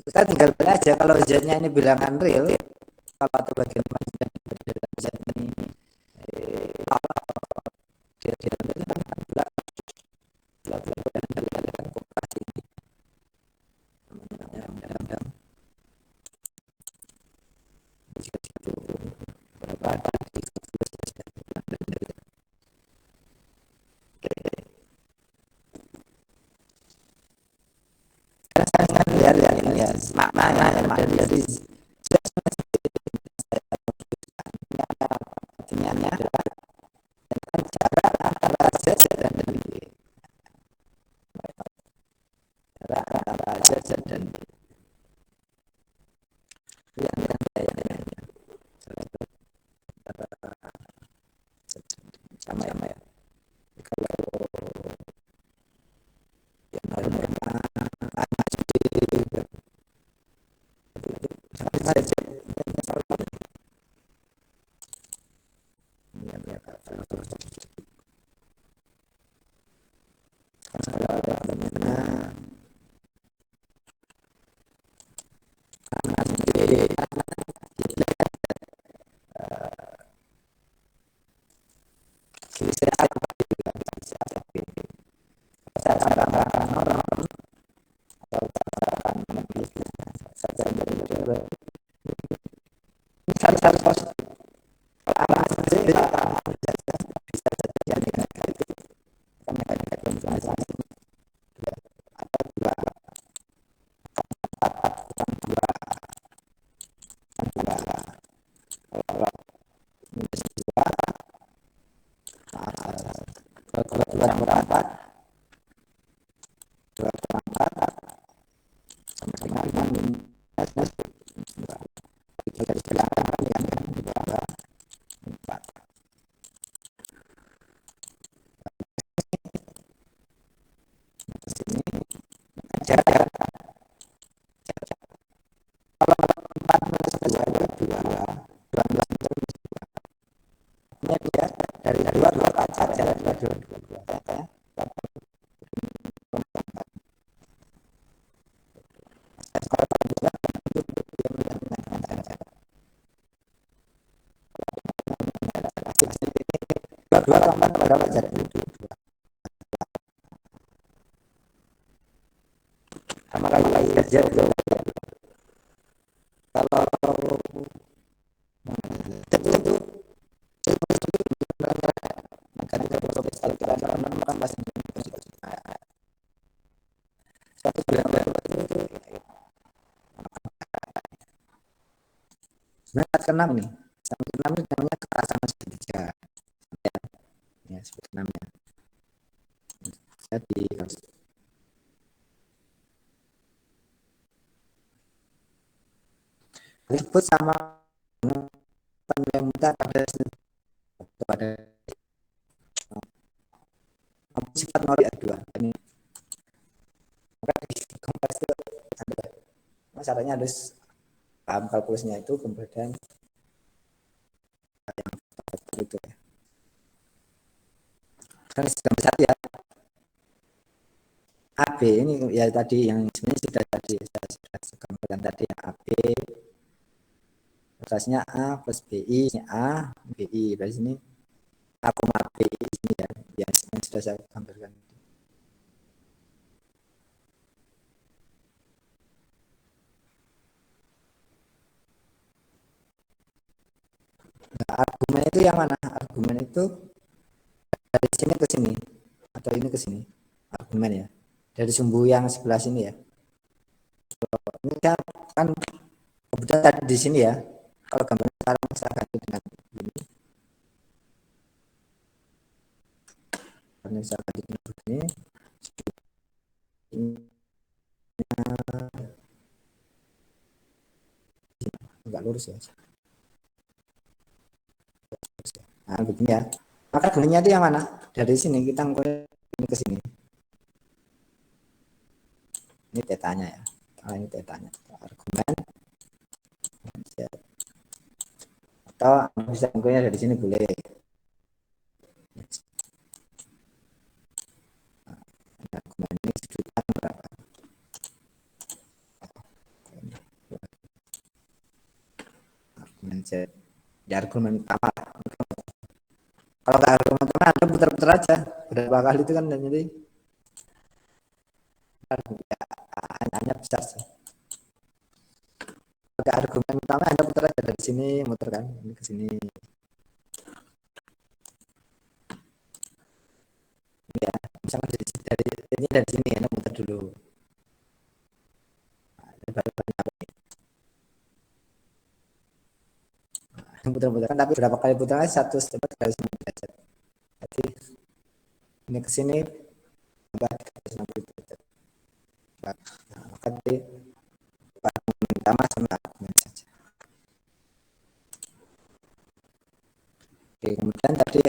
kita tinggal pilih aja kalau Z-nya ini bilangan real, kalau atau bagian Z ini ya maknanya dari artinya adalah jarak antara Z dan B. Jarak antara Z dan B. Sama ya. Kalau yang Dari dua saja, dua. Dua tambah berapa jarak? Sama kali kerja kalau itu maka tidak boleh sekali karena kan masih satu bulan itu sebenarnya keenam nih sampai keenam itu namanya kekerasan segitiga ya sebut namanya jadi disebut sama yang mudah pada sifat nol dua ini caranya harus paham kalkulusnya itu kemudian yang itu ya. Kan sudah satu ya. AB ini ya tadi yang sebenarnya sudah tadi saya gambarkan tadi ya AB atasnya A plus BI ini A BI dari sini A, BI ini ya yang sudah saya gambarkan. Nah, argumen itu yang mana? Argumen itu dari sini ke sini atau ini ke sini argumen ya dari sumbu yang sebelah sini ya. Ini kan kebetulan tadi di sini ya. Kalau gambar sekarang saya ganti dengan ini. Ini saya ganti dengan ini. Enggak lurus ya. Nah, begini ya. Maka gunanya itu yang mana? Dari sini kita ini ke sini. Ini tetanya ya. Ini tetanya. Argumen. Atau bisa nggunya dari sini boleh. Argumen ini sejuta berapa? Argumen Z. Ya argumen utama. Kalau ke argumen utama Anda putar-putar aja. Berapa kali itu kan jadi ya, hanya besar sih. Kalau argumen utama Anda putar aja dari sini, muter kan ini ke sini. Ya, misalnya dari sini Anda muter dulu. Putar-putar tapi berapa kali putarnya satu step dari sini derajat. Jadi ini ke sini tambah 360 derajat. Nah, maka di pertama sama argumen saja. Oke, kemudian tadi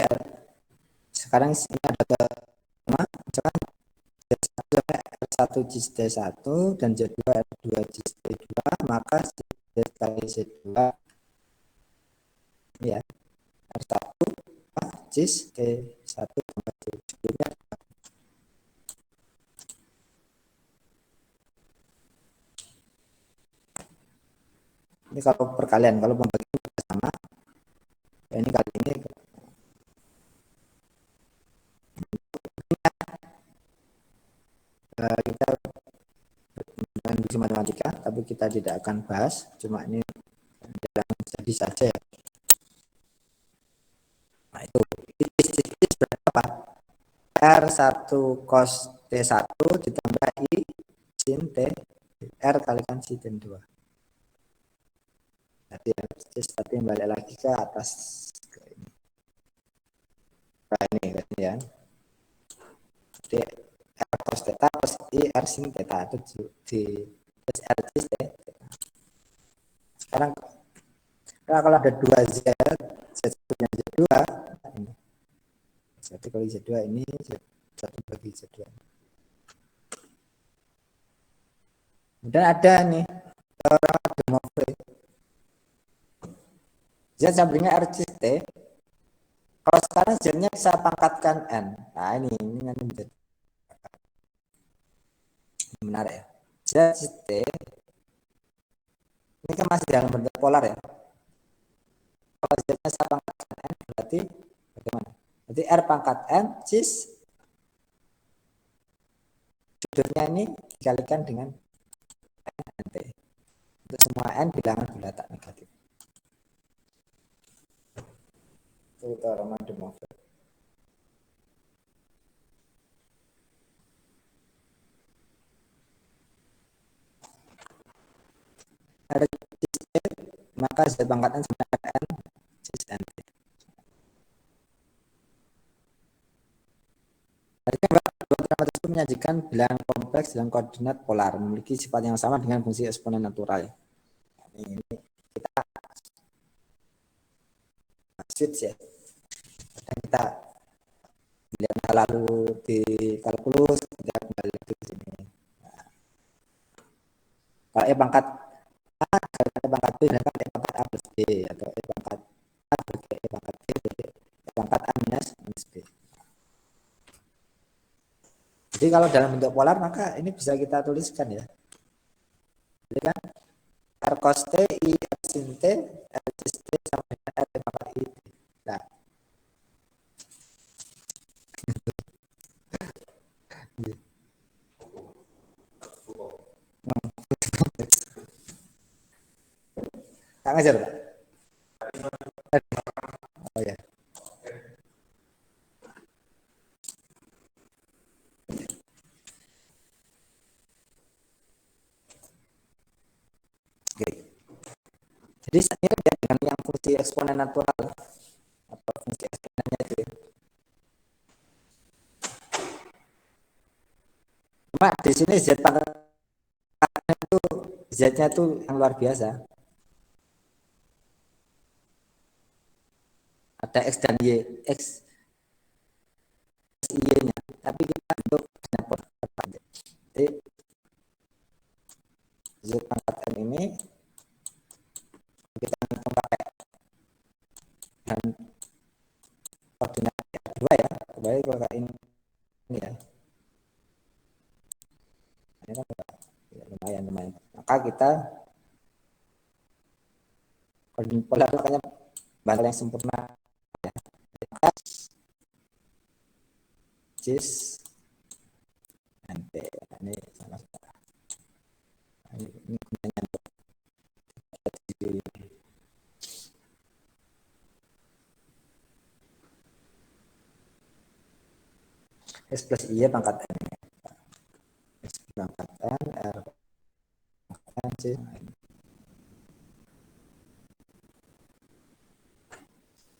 sekarang ini ada misalkan R1 JIS T1 dan Z2 R2 JIS T2 maka Z kali Z2 ya R1 JIS T1 sebelumnya ini kalau perkalian kalau pembagian sama ya ini kali ini kita dengan matematika tapi kita tidak akan bahas cuma ini jadi saja ya. Nah itu berapa R1 cos T1 ditambah I sin T R kalikan sin 2. Tapi balik lagi ke atas ke ini. Nah, ini ya. Jadi R cos theta plus I R sin theta itu di R sin theta. Sekarang kalau ada 2 Z, Z1 nya Z2, ini. Jadi kalau Z2 ini Z1 bagi Z2. Kemudian ada nih teorema de Moivre. Z sampingnya R sin T. Kalau sekarang Z-nya bisa pangkatkan N. Nah ini nanti menjadi menarik ya. Z T ini kan masih dalam bentuk polar ya. Kalau Z-nya saya pangkatkan N berarti bagaimana? Berarti R pangkat N cis sudutnya ini dikalikan dengan N T. Untuk semua N bilangan bulat tak negatif. Itu teorema de Moivre. R cis T maka Z pangkat N sama N cis N T. Dua teorema tersebut menyajikan bilangan kompleks dalam koordinat polar memiliki sifat yang sama dengan fungsi eksponen natural. Ini kita switch ya. Dan kita lihat lalu di kalkulus kita kembali ke sini. Nah, kalau E pangkat A E pangkat B dengan E pangkat A plus B atau E pangkat A bagi E pangkat B bagi E pangkat A minus B. Jadi kalau dalam bentuk polar maka ini bisa kita tuliskan ya. Jadi kan R cos T I R sin T R cis T sama dengan R pangkat I. Nah, tak ngajar Pak? Oh ya. Oke. Jadi saya dengan yang fungsi eksponen natural atau fungsi eksponennya itu. Cuma di sini Z pangkat itu Z-nya itu yang luar biasa. Ada X dan Y, X Y-nya, tapi kita untuk jadi Z pangkat N ini kita hitung pakai dan koordinat dua ya, kembali pakai ini ya. Ini kan ya, lumayan. Maka kita koordinat polar makanya bantal yang sempurna ya. Cis NT ini sama ini gunanya untuk S plus I pangkat N. S pangkat N R pangkat N C.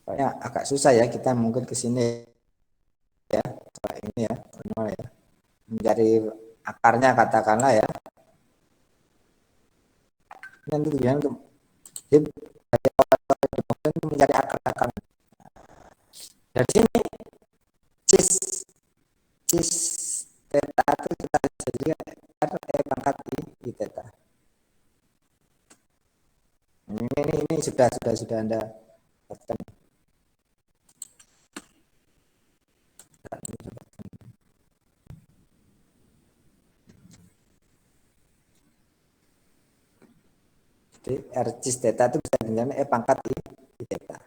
Kayaknya agak susah ya kita mungkin ke sini ya, ini ya, ya, mencari akarnya katakanlah ya. Nanti tujuan untuk mencari akar-akar. Dari sini cis theta itu kita jadi R E pangkat I theta. Ini sudah Anda dapatkan. Jadi R cis theta itu bisa dengan E pangkat I theta.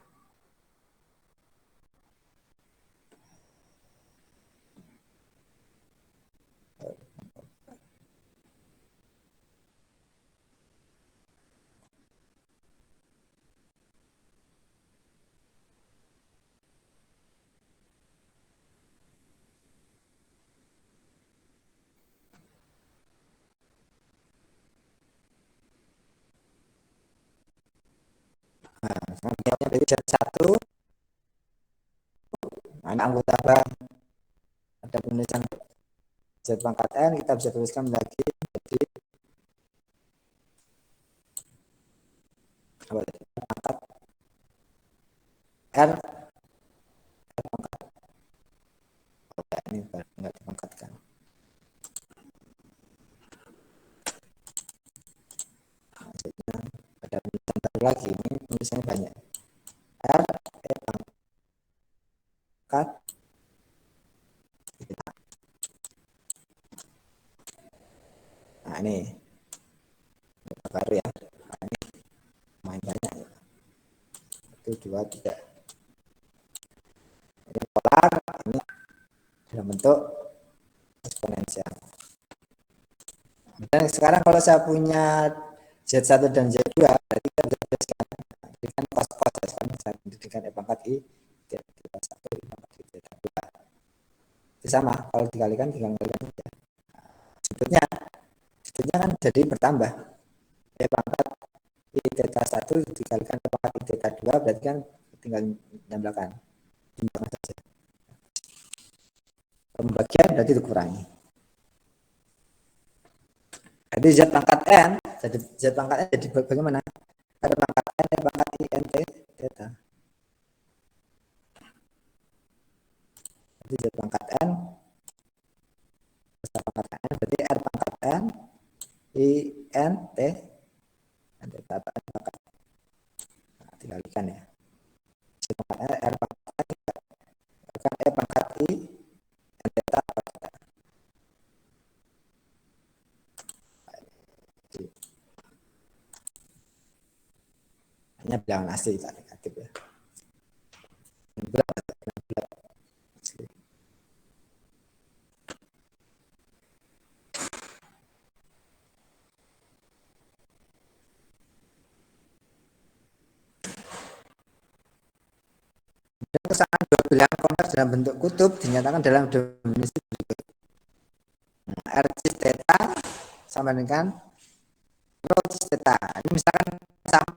Jawabnya berarti Z1. Nah, anggota bang ada penulisan Z pangkat N, kita bisa tuliskan lagi jadi pangkat R, ini enggak dipangkatkan. Nah, ada penulisan baru lagi, ini penulisannya banyak. R, pangkat nah ini baru ya, nah, ini main banyak ya. 1, 2, 3 ini polar, ini dalam bentuk eksponensial. Dan sekarang kalau saya punya Z1 dan Z2 berarti kita bisa tuliskan dengan kos-kos ya, saya dengan E pangkat I Z1 I pangkat I Z2 itu sama, kalau dikalikan saja. Sudutnya kan jadi bertambah. E pangkat I theta 1 dikalikan E pangkat I theta 2 berarti kan tinggal jumlahkan saja. Pembagian berarti dikurangi. Jadi Z pangkat N, Z pangkat N jadi bagaimana? Ada pangkat N, E pangkat I N T theta. Jadi Z pangkat N, Z pangkat N berarti R pangkat N, I N T N theta N pangkat. Nah, dikalikan ya. Z pangkat N, R pangkat N, E pangkat I N theta. Hanya bilangan asli tak negatif ya. Dan kesamaan dua bilangan kompleks dalam bentuk kutub dinyatakan dalam definisi berikut. R cis theta sama dengan rho cis theta. Ini misalkan sama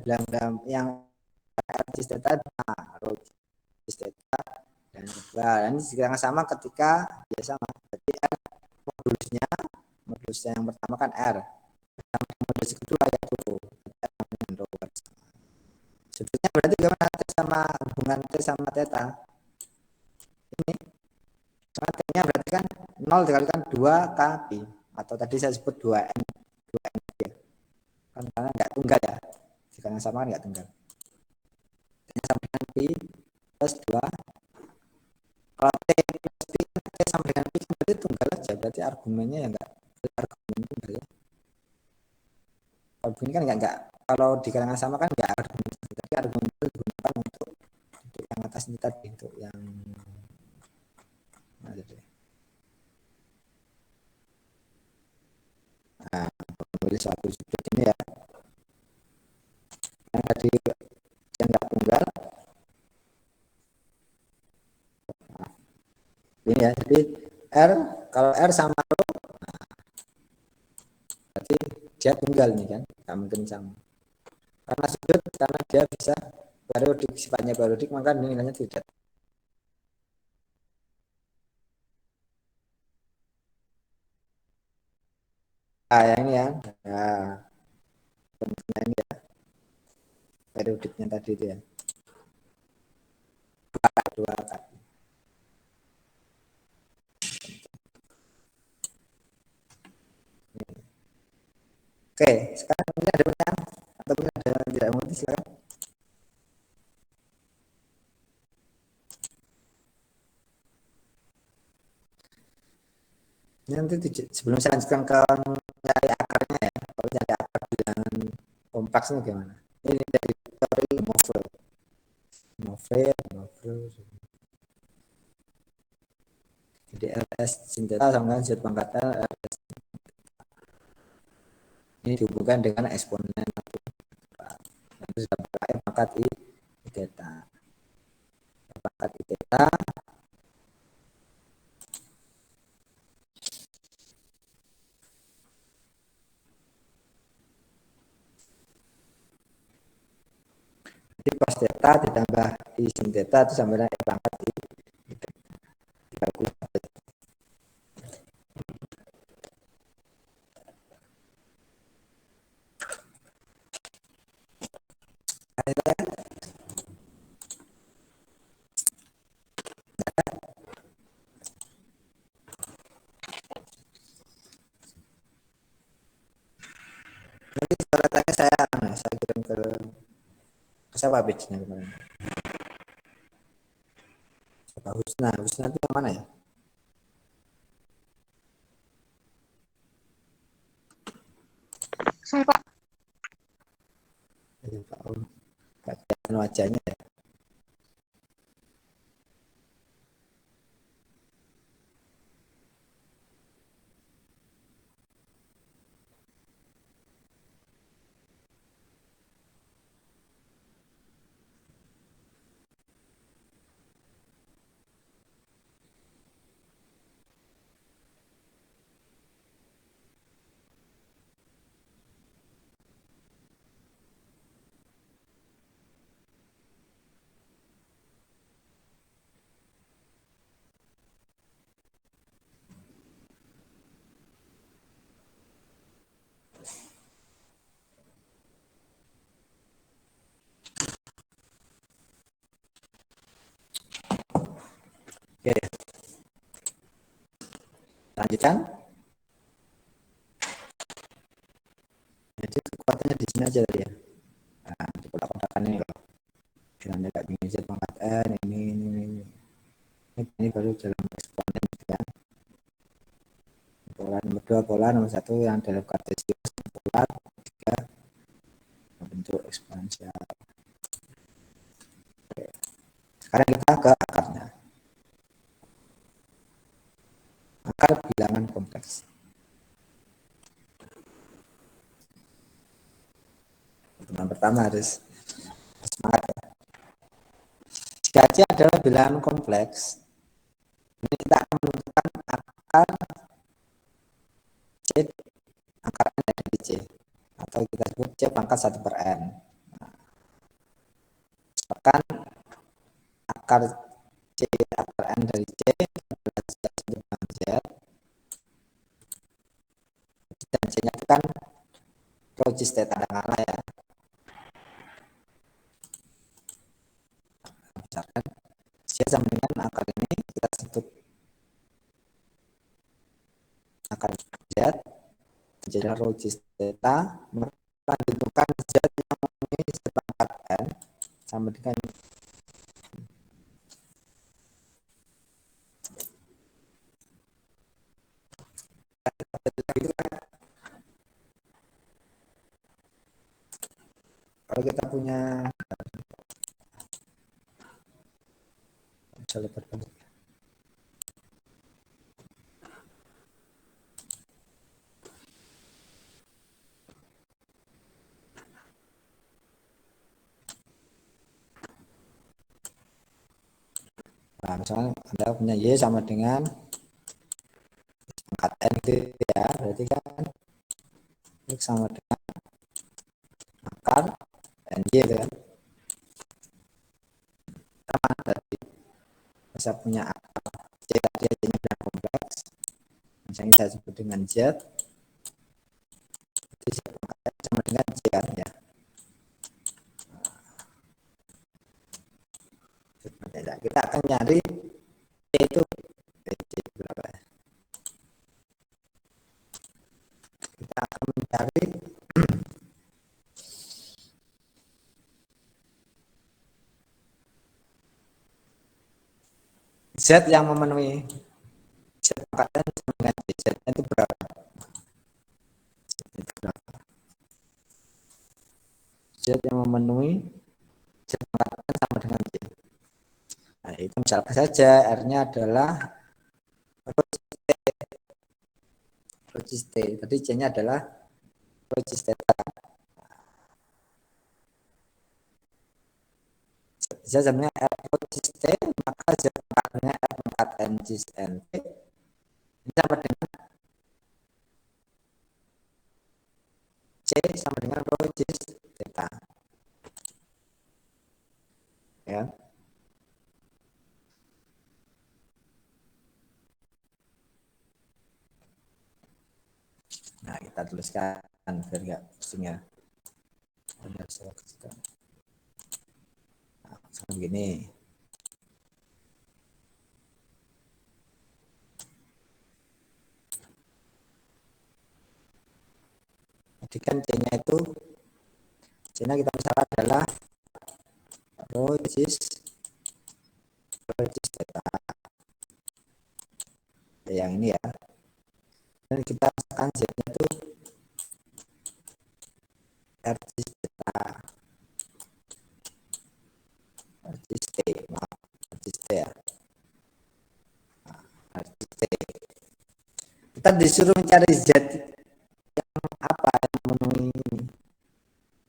bilangan yang R cis theta, rho cis theta dan kedua. Ini jika sama ketika ya sama. Berarti R modusnya yang pertama kan R. Modus kedua yaitu rho. Sebetulnya berarti gimana T sama hubungan T sama theta? Ini T-nya berarti kan 0 dikalikan 2 K pi, atau tadi saya sebut 2N ya. Kan karena enggak tunggal ya. Jika yang sama kan enggak tunggal. T-nya sama dengan pi plus 2. Kalau T plus pi, T sama dengan pi berarti tunggal aja. Berarti argumennya ya enggak argumen tunggal ya. Kalau begini kan enggak. Kalau di kalangan sama kan enggak argumen. Tapi argumen itu digunakan untuk yang atas ini tadi, untuk yang menulis suatu sudut ini ya, yang tadi yang enggak tunggal ini ya. Jadi R, kalau R sama rho berarti dia tunggal nih kan, nggak mungkin sama karena sudut, karena dia bisa periodik, sifatnya periodik maka nilainya tidak. Yang ini ya, ini ya periodiknya tadi itu ya, dua kali. Oke, sekarang mungkin ada pertanyaan atau mungkin ada yang tidak mengerti, silakan. Nanti sebelum saya lanjutkan ke mencari akarnya ya, kalau cari akar bilangan kompleksnya gimana? Ini dari teori Moffel. Jadi LS sin theta sama dengan Z pangkat L LS. Ini dihubungkan dengan eksponen nanti sudah berakhir pangkat I theta. Pangkat I theta theta ditambah I sin theta itu sama dengan E pangkat I. 30. Nanti suratanya saya kirim ke siapa page-nya kemarin? Pak Husna itu yang mana ya? Saya Pak. Pak kelihatan wajahnya ya. Oke, lanjutkan. Jadi kekuatannya di sini aja tadi ya. Nah, di kotak-kotakan ini loh. Dengan kayak gini Z pangkat N ini baru dalam eksponen ya. Pola nomor 2, pola nomor 1 yang dalam kartesius, pola 3 bentuk eksponensial. Oke. Sekarang kita ke akarnya. Akar bilangan kompleks. Teman pertama harus semangat ya. Jika C adalah bilangan kompleks, ini kita akan menentukan akar C, akar N dari C, atau kita sebut C pangkat 1 per N. Misalkan akar C akar N dari C adalah Z dengan Z, dan C-nya itu kan logis theta katakanlah ya. Misalkan C sama dengan akar ini kita sebut akar Z, jadi logis theta, maka ditentukan Z yang mempunyai sepangkat N sama dengan kalau kita punya nah, misalnya Anda punya Y sama dengan pangkat N gitu ya, berarti kan X sama dengan akar NY kan. Sama berarti bisa punya akar C tadi aja bilangan kompleks, misalnya saya sebut dengan Z, jadi Z pangkat N sama dengan Z kan ya. Kita akan nyari C itu C berapa ya? Kita akan mencari Z yang memenuhi Z pangkat N sama dengan Z itu berapa? Z yang memenuhi Z pangkat N sama dengan Z. Nah, itu misalkan saja R-nya adalah logis T. Tadi C-nya adalah logis theta. Z sama R logis T, maka Z pangkatnya R pangkat N cis N T ini sama dengan C sama dengan logis theta. ya. Nah, kita tuliskan biar nggak pusing ya. Nah, sekarang begini. Jadi kan C-nya itu, C-nya kita misalkan adalah logis theta. Yang ini ya. Dan kita misalkan Z-nya itu logis theta. Logis T, maaf. Logis T ya. Logis T. Kita disuruh mencari Z yang apa yang memenuhi ini.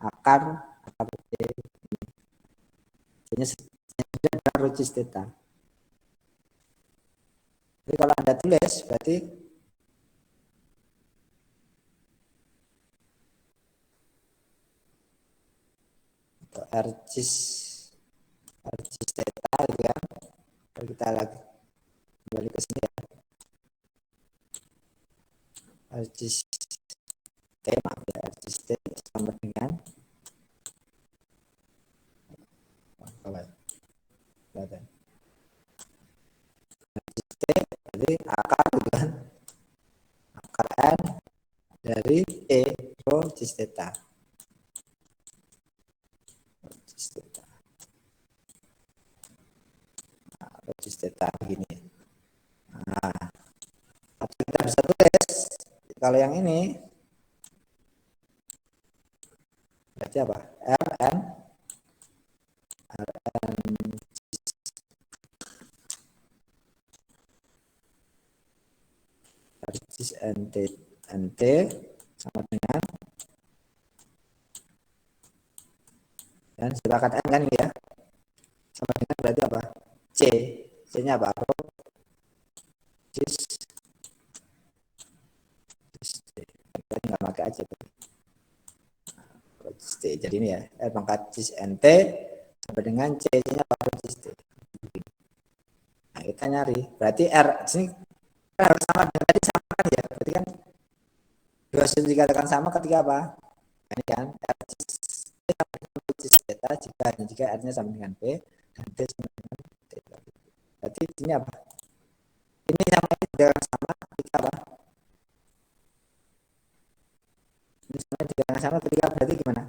Akar T. C-nya adalah logis theta. Jadi kalau Anda tulis berarti Rcis theta gitu ya. Kalau kita lagi kembali ke sini ya. Rcis T, maaf ya, Rcis T sama dengan Rcis T jadi akar gitu kan. Akar N dari E rho-cis theta. Rho-cis theta. Nah, rho-cis theta begini. Nah, atau kita bisa tulis kalau yang ini berarti apa? Rn Rcis NT sama dengan, dan sepakat N kan ya, sama dengan berarti apa? C nya apa? Rho-cis berarti nggak pakai aja rho-cis T. Jadi ini ya, R pangkat cis NT sama dengan C nya apa? Rho-cis T. Nah, kita nyari berarti R sini harus sama dengan tadi, sama kan ya, berarti kan dua sisi dikatakan sama ketika apa? Ini kan Rcis T sama dengan rho-cis theta jika R-nya sama dengan P dan T sama dengan T. Berarti ini apa? Ini sama ini dikatakan sama ketika apa? Ini sama dikatakan sama ketika berarti gimana?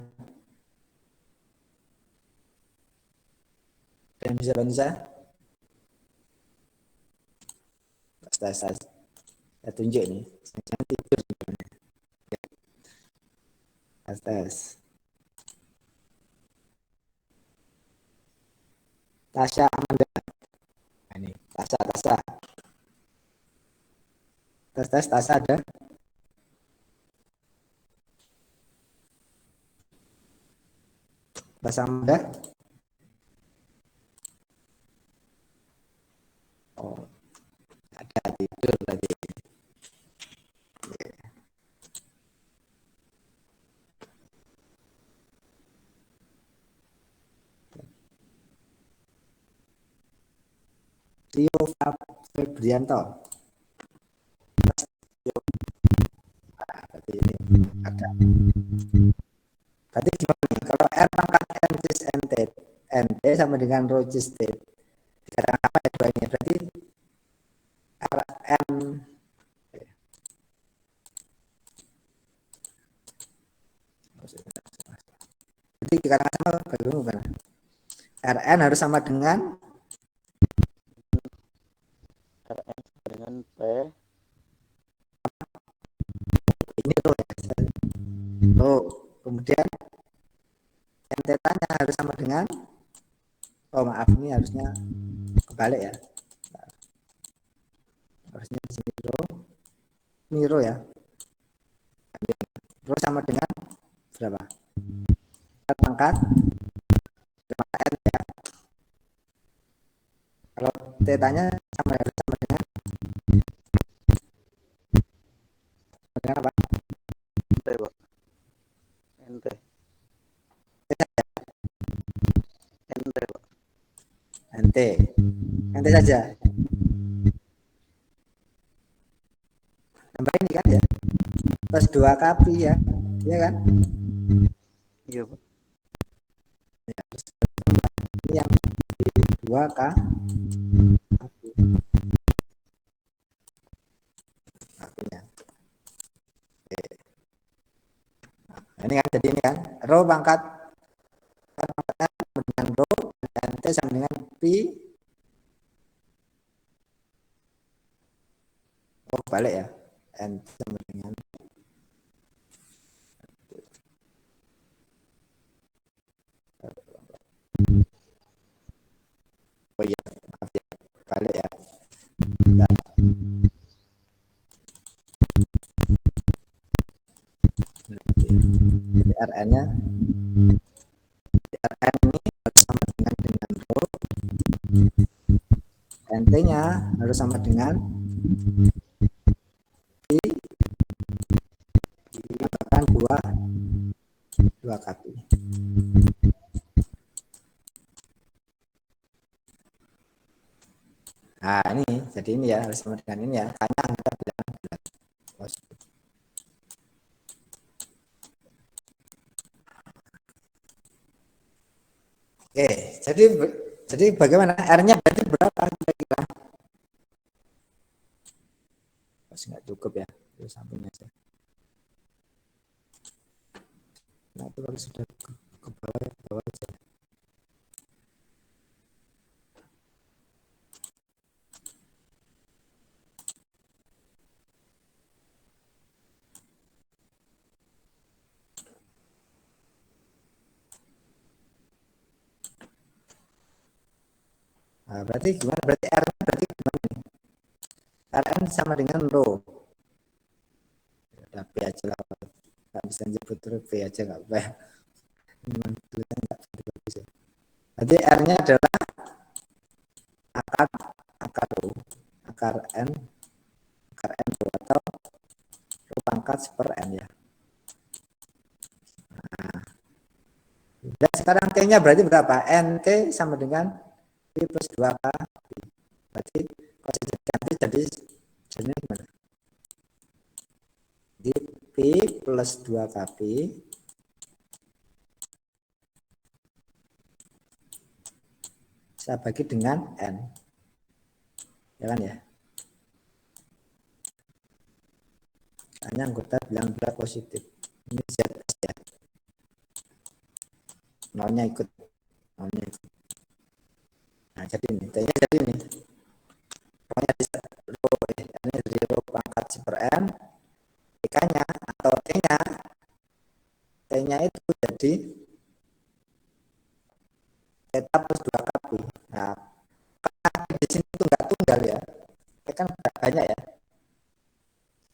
Dan bisa bantu saya? Saya tunjuk ini. Jangan tidur sebenarnya. Tes. Tasya Amanda. Nah, ini Tasya. Tes Tasya ada? Tasya Amanda? Oh, ada tidur tadi. Rio Febrianto. Nah, berarti ini ada. Berarti gimana nih? Kalau R pangkat N cis NT sama dengan rho cis T. Dikatakan apa ya dua ini? Berarti Rn jadi dikatakan sama bagaimana? Rn harus sama dengan P ini rho ya. Rho. Kemudian n theta-nya harus sama dengan, oh maaf ini harusnya kebalik ya. Harusnya di sini rho, ini rho ya. Rho sama dengan berapa? Pangkat n ya. Kalau theta-nya harus sama dengan apa? T Pak. NT. NT Pak. saja. Tambah ini kan ya. Plus 2 kpi ya. Iya kan? Iya, Pak. Ya, ini yang 2 kpi. Kapinya. Oke. Nah, ini kan jadi ini kan rho pangkat dengan rho nt sama dengan pi. Oh balik ya, nt sama dengan oh iya maaf ya balik ya. Bentar. Jadi Rn-nya Rn ini harus sama dengan rho, nt-nya harus sama dengan pi dikatakan 2 kpi. Nah ini jadi ini ya harus sama dengan ini ya, karena kita bilang positif. Oke, jadi bagaimana R-nya berarti berapa kira-kira? Masih nggak cukup ya, terus sampingnya aja. Nah itu kalau sudah ke bawah aja. Nah, berarti gimana? Berarti R-nya berarti gimana nih? Rn sama dengan rho. Udah P aja lah. Nggak bisa nyebut terus P aja nggak apa ya. Memang tulisan nggak bagus ya. Berarti R-nya adalah akar rho, akar n rho atau rho pangkat per n ya. Nah, dan sekarang T-nya berarti berapa? NT sama dengan P plus 2K. Berarti kalau diganti jadi gimana? Di P plus 2KP saya bagi dengan N. Ya kan ya? Hanya anggota bilang positif. Ini ZS ya. Nolnya ikut. Nah, jadi ini. T-nya jadi ini. Pokoknya ini dari rho pangkat per N. T-nya atau T-nya itu jadi theta plus 2 kpi. Nah, karena di sini itu nggak tunggal ya. T kan banyak ya.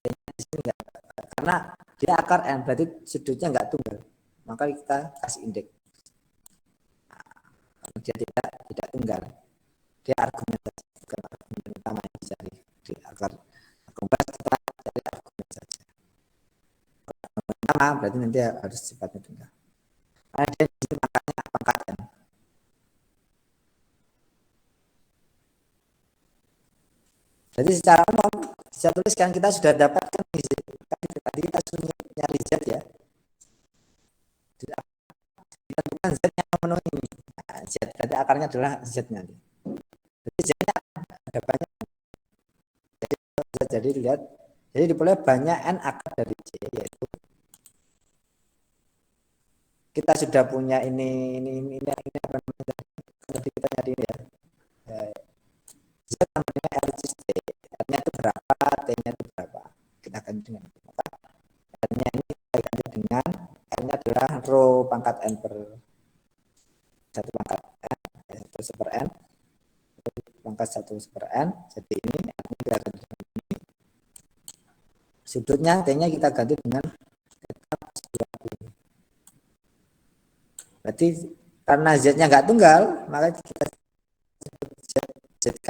Di sini enggak, karena dia akar N berarti sudutnya nggak tunggal, maka kita kasih indeks. Kalau dia tidak tunggal, dia argumentasi bukan argumen utama yang dicari di akar kompleks, kita cari argumen saja. Argumen utama berarti nanti harus sifatnya tunggal. Karena dia di sini makanya pangkat N. Jadi secara umum saya tuliskan kita sudah dapatkan tadi kita sudah nyari Z ya. Ditentukan Z yang memenuhi ini. Nah, Z berarti akarnya adalah Z-nya. Jadi Z-nya ada banyak. Jadi lihat, jadi diperoleh banyak N akar dari Z, yaitu kita sudah punya ini apa namanya tadi kita nyari ini ya. Z sama dengan R C, R-nya itu berapa, T-nya itu berapa. Kita akan dengan maka R-nya ini kita ganti dengan R-nya adalah rho pangkat N per 1 pangkat N, 1 per N, pangkat 1 per N. Jadi ini kita ganti dengan ini. Sudutnya T-nya kita ganti dengan theta plus 2. Berarti karena Z-nya nggak tunggal, maka kita sebut ZK.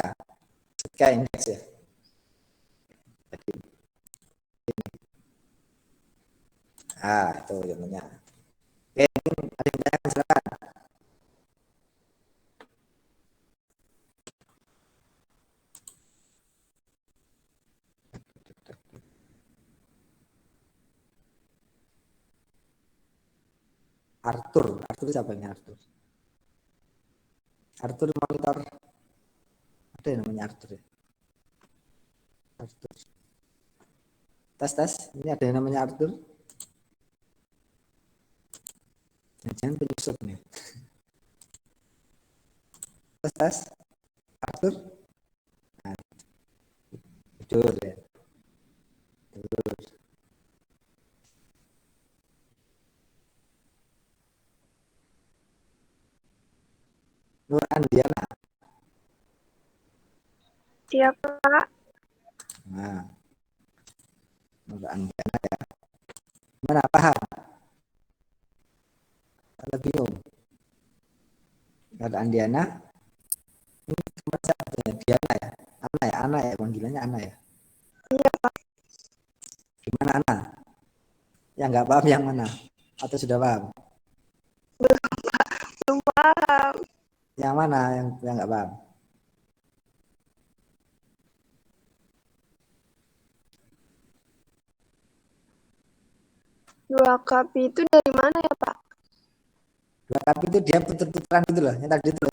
ZK indeks ya. Jadi ini. Itu contohnya. Oke, ada yang tanyakan silakan. Arthur siapa ini Arthur? Arthur monitor. Ada yang namanya Arthur ya? Arthur. Tes. Ini ada yang namanya Arthur. Jangan penyusup nih. Tes. Arthur. Nah, tidur ya. Tidur. Nur Andiana. Siapa, Pak? Nah, Nur Andiana ya. Mana paham? Kalau bingung. Nur Andiana. Ini cuma satunya Diana ya. Ana ya, panggilannya Ana ya. Iya, Pak. Gimana Ana? Yang nggak paham yang mana? Atau sudah paham? Belum paham. Yang mana yang nggak paham? Dua kapi itu dari mana ya, Pak? Dua kapi itu dia puter-puteran gitu loh. Yang tadi itu loh.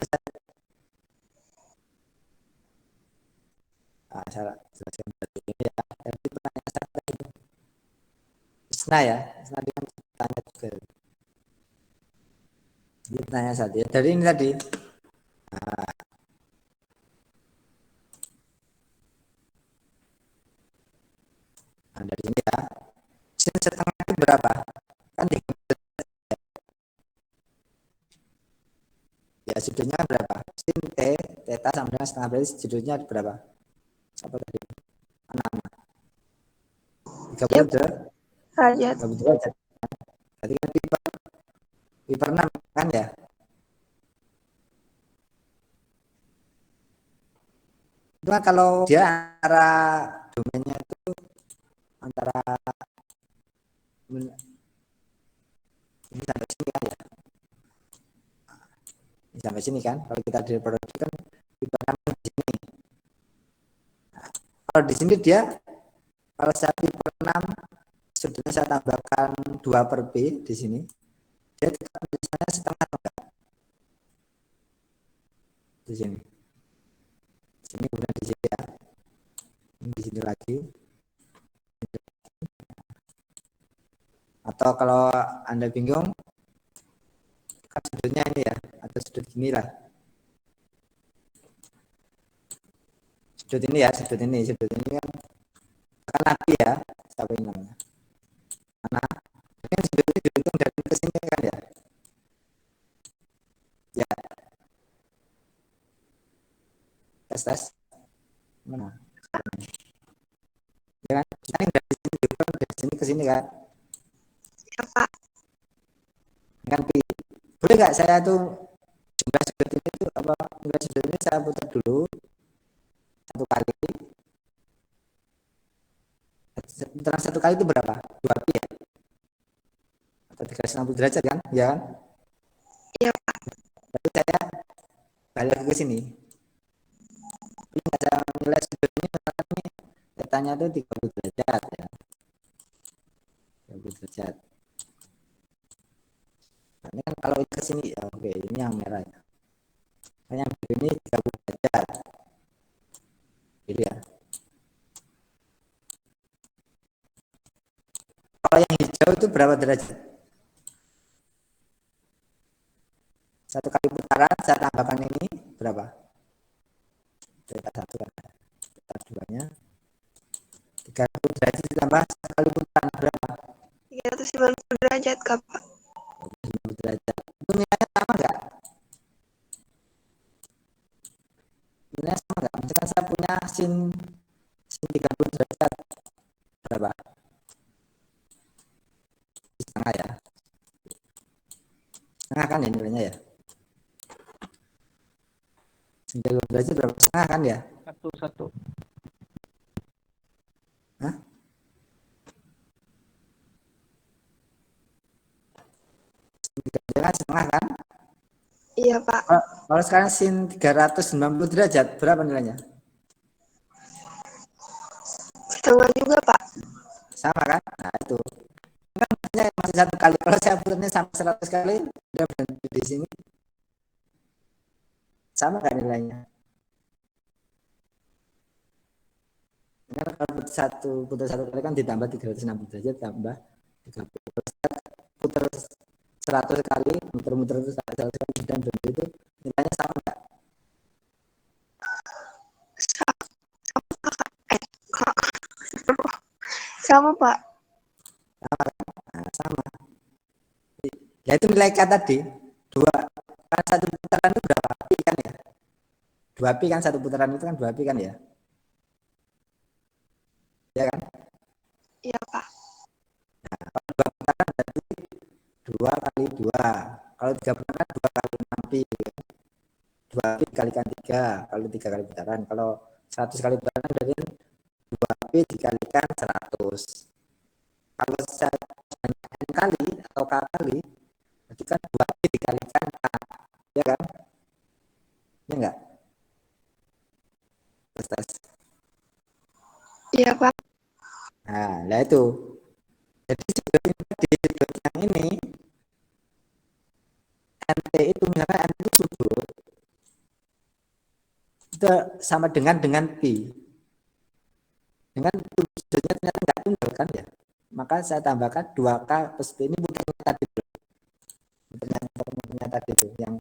Saya jelaskan ini ya. Jadi pertanyaan saya itu Isna ya. Isna dia kan tanya juga. Ini pertanyaan satu ya. Dari ini tadi. Nah, dari ini ya. Sin setengah itu berapa? Kan 3. Ya sudutnya berapa? Sin T, theta sama dengan setengah berarti sudutnya berapa? Apa tadi? 6. 30 Derajat. 30 derajat. Berarti kan pi per 6 kan ya? Itu kan kalau dia antara domainnya itu antara ini sampai sini kan ya? Ini sampai sini kan? Kalau kita diproduksi kan pi per 6 di sini. Nah, kalau di sini dia kalau saya pi per 6 sudutnya saya tambahkan 2 per P di sini. Dia tetap tulisannya setengah enggak? Di sini. Di sini kemudian di sini ya. Ini di sini lagi. Atau kalau Anda bingung kan sudutnya ini ya, atau sudut ini lah. Sudut ini ya, sudut ini kan nabi ya, siapa ini namanya? Anak. Ini sudut ini dihitung dari ke sini kan ya? Ya. Tes. Mana? Ya kan? Saya dari sini dihitung dari sini ke sini kan? Ya, Pak. Kan pi. Boleh nggak saya tuh jumlah sudut ini tuh apa? Jumlah sudut ini saya putar dulu 1 kali. Putaran 1 kali itu berapa? 2 pi ya? Atau 360 derajat kan? Ya kan? Iya, Pak. Tapi saya balik ke sini. Ini nggak saya nilai sudutnya ini datanya itu 30 derajat ya. 30 derajat. Nah, ini kan kalau ke sini ya oke, ini yang merah ya. Nah, yang biru ini 30 derajat. Gitu ya. Kalau yang hijau itu berapa derajat? 1 kali putaran saya tambahkan ini berapa? Theta 1 kan. Theta 2-nya 30 derajat ditambah 1 kali putaran berapa? 390 derajat, Kak, Pak. 90 derajat. Itu nilainya sama enggak? Nilainya sama enggak? Misalkan saya punya sin 30 derajat berapa? Setengah ya. Setengah kan ya nilainya ya? 90 derajat berapa? Setengah kan ya? 1. Hah? Kan setengah kan? Iya, Pak. Kalau sekarang sin 390 derajat berapa nilainya? Setengah juga, Pak. Sama kan? Nah itu kan masih 1 kali. Kalau saya putar maksudnya sama 100 kali udah berhenti di sini, sama kan nilainya? Karena kalau putar satu kali kan ditambah 360 derajat tambah 30. Putar 100 kali, muter-muter itu 100 kali dan berhenti itu nilainya sama nggak? Sama, Pak. Nah, sama. Ya itu nilai K tadi. 2 kan satu putaran itu berapa? Pi kan ya? 2 pi kan satu putaran itu kan 2 pi kan ya? Ya kan? Iya, Pak. Nah, kalau 2 putaran berarti 2 kali 2. Kalau 3 putaran 2 kali 6 pi. 2 pi dikalikan 3 kalau 3 kali putaran. Kalau 100 kali putaran berarti 2 pi dikalikan 100. Kalau n kali atau k kali berarti kan 2 pi dikalikan k. Ya kan? Ya enggak? Tes. Iya, Pak. Nah itu. Jadi di yang ini NT itu misalnya NT itu sudut itu sama dengan pi. Dengan sudutnya ternyata enggak tunggal kan ya. Maka saya tambahkan 2K plus P ini muternya tadi. Muternya tadi itu yang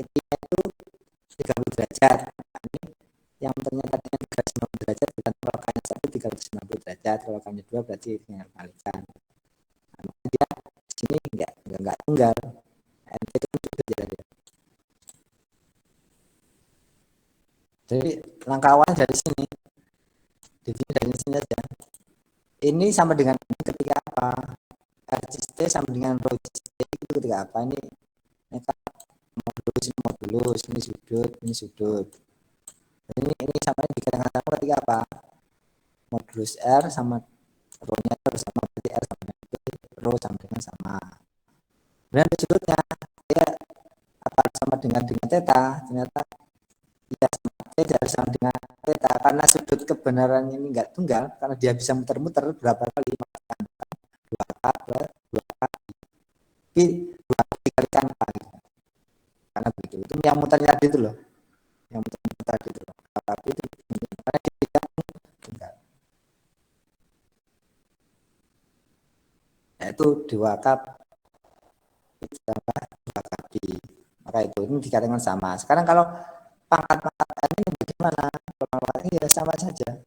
itu 30 derajat. Ini yang muternya tadi 390 derajat kalau K-nya 1 390 derajat, kalau K-nya 2 berarti tinggal kalikan. Nah, dia di sini enggak tunggal. NT itu sudut jadi. Jadi langkah awal dari sini. Jadi dari sini saja. Ini sama dengan ini ketika apa? RCT sama dengan ROCT itu ketika apa? Ini modulus, ini sudut. Ini sama dikatakan sama ketika apa? Modulus R sama rho-nya sama berarti R sama dengan P, rho sama dengan sama. Kemudian di sudutnya dia apa sama dengan theta? Ternyata ya tidak sama dengan theta karena sudut kebenaran ini enggak tunggal karena dia bisa muter-muter berapa kali 2K plus 2K pi 2 dikalikan K karena begitu itu yang muternya tadi itu loh yang muter-muter tadi itu loh tapi itu karena dia tidak tunggal yaitu 2K ditambah 2K pi maka itu ini dikatakan sama. Sekarang kalau pangkat ini bagaimana? Pangkat ini ya sama saja.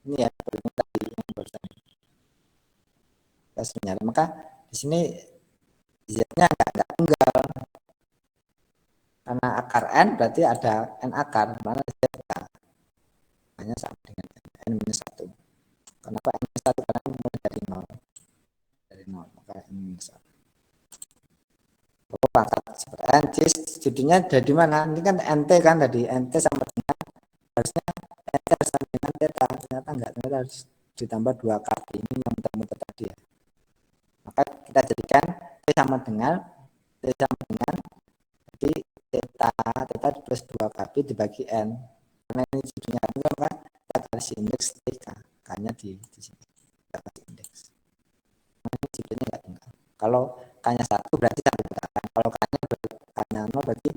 Ini ya tadi yang barusan kita sebenarnya. Maka di sini z-nya enggak tunggal. Karena akar n berarti ada n akar mana z hanya sama dengan n minus 1. Kenapa n minus 1? Karena mulai dari 0. Dari 0 maka n minus 1. Pangkat n jadinya dari mana? Ini kan nt kan tadi nt sama dengan harusnya nt sama dengan theta ternyata enggak, ternyata harus ditambah 2 kali ini yang muter-muter tadi ya. Maka kita jadikan t sama dengan jadi theta plus 2 kali dibagi n karena ini judulnya enggak kan kita kasih indeks k-nya di sini kita kasih indeks. Nah, ini judulnya enggak tunggal. Kalau k-nya 1 berarti 1 putaran. Kalau k-nya 0 berarti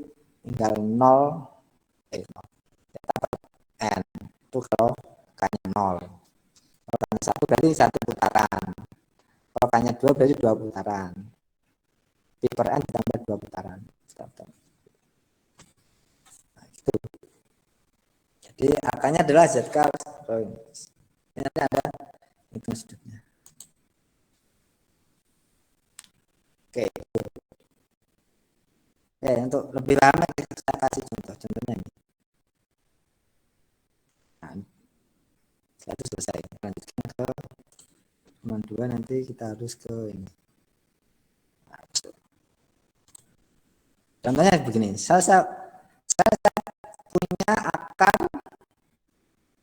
tinggal 0 n itu kalau k-nya 0. Kalau k-nya 1 berarti 1 putaran. Kalau k-nya 2 berarti 2 putaran. Pi per n ditambah 2 putaran. Nah, itu. Jadi angkanya adalah ZK. Ini nanti ada hitung sudutnya. Oke. Ya, untuk lebih lama kita kasih contohnya ini. Nah, setelah itu selesai. Lanjutkan ke teman 2 nanti kita harus ke ini. Nah, contohnya begini. Saya punya akar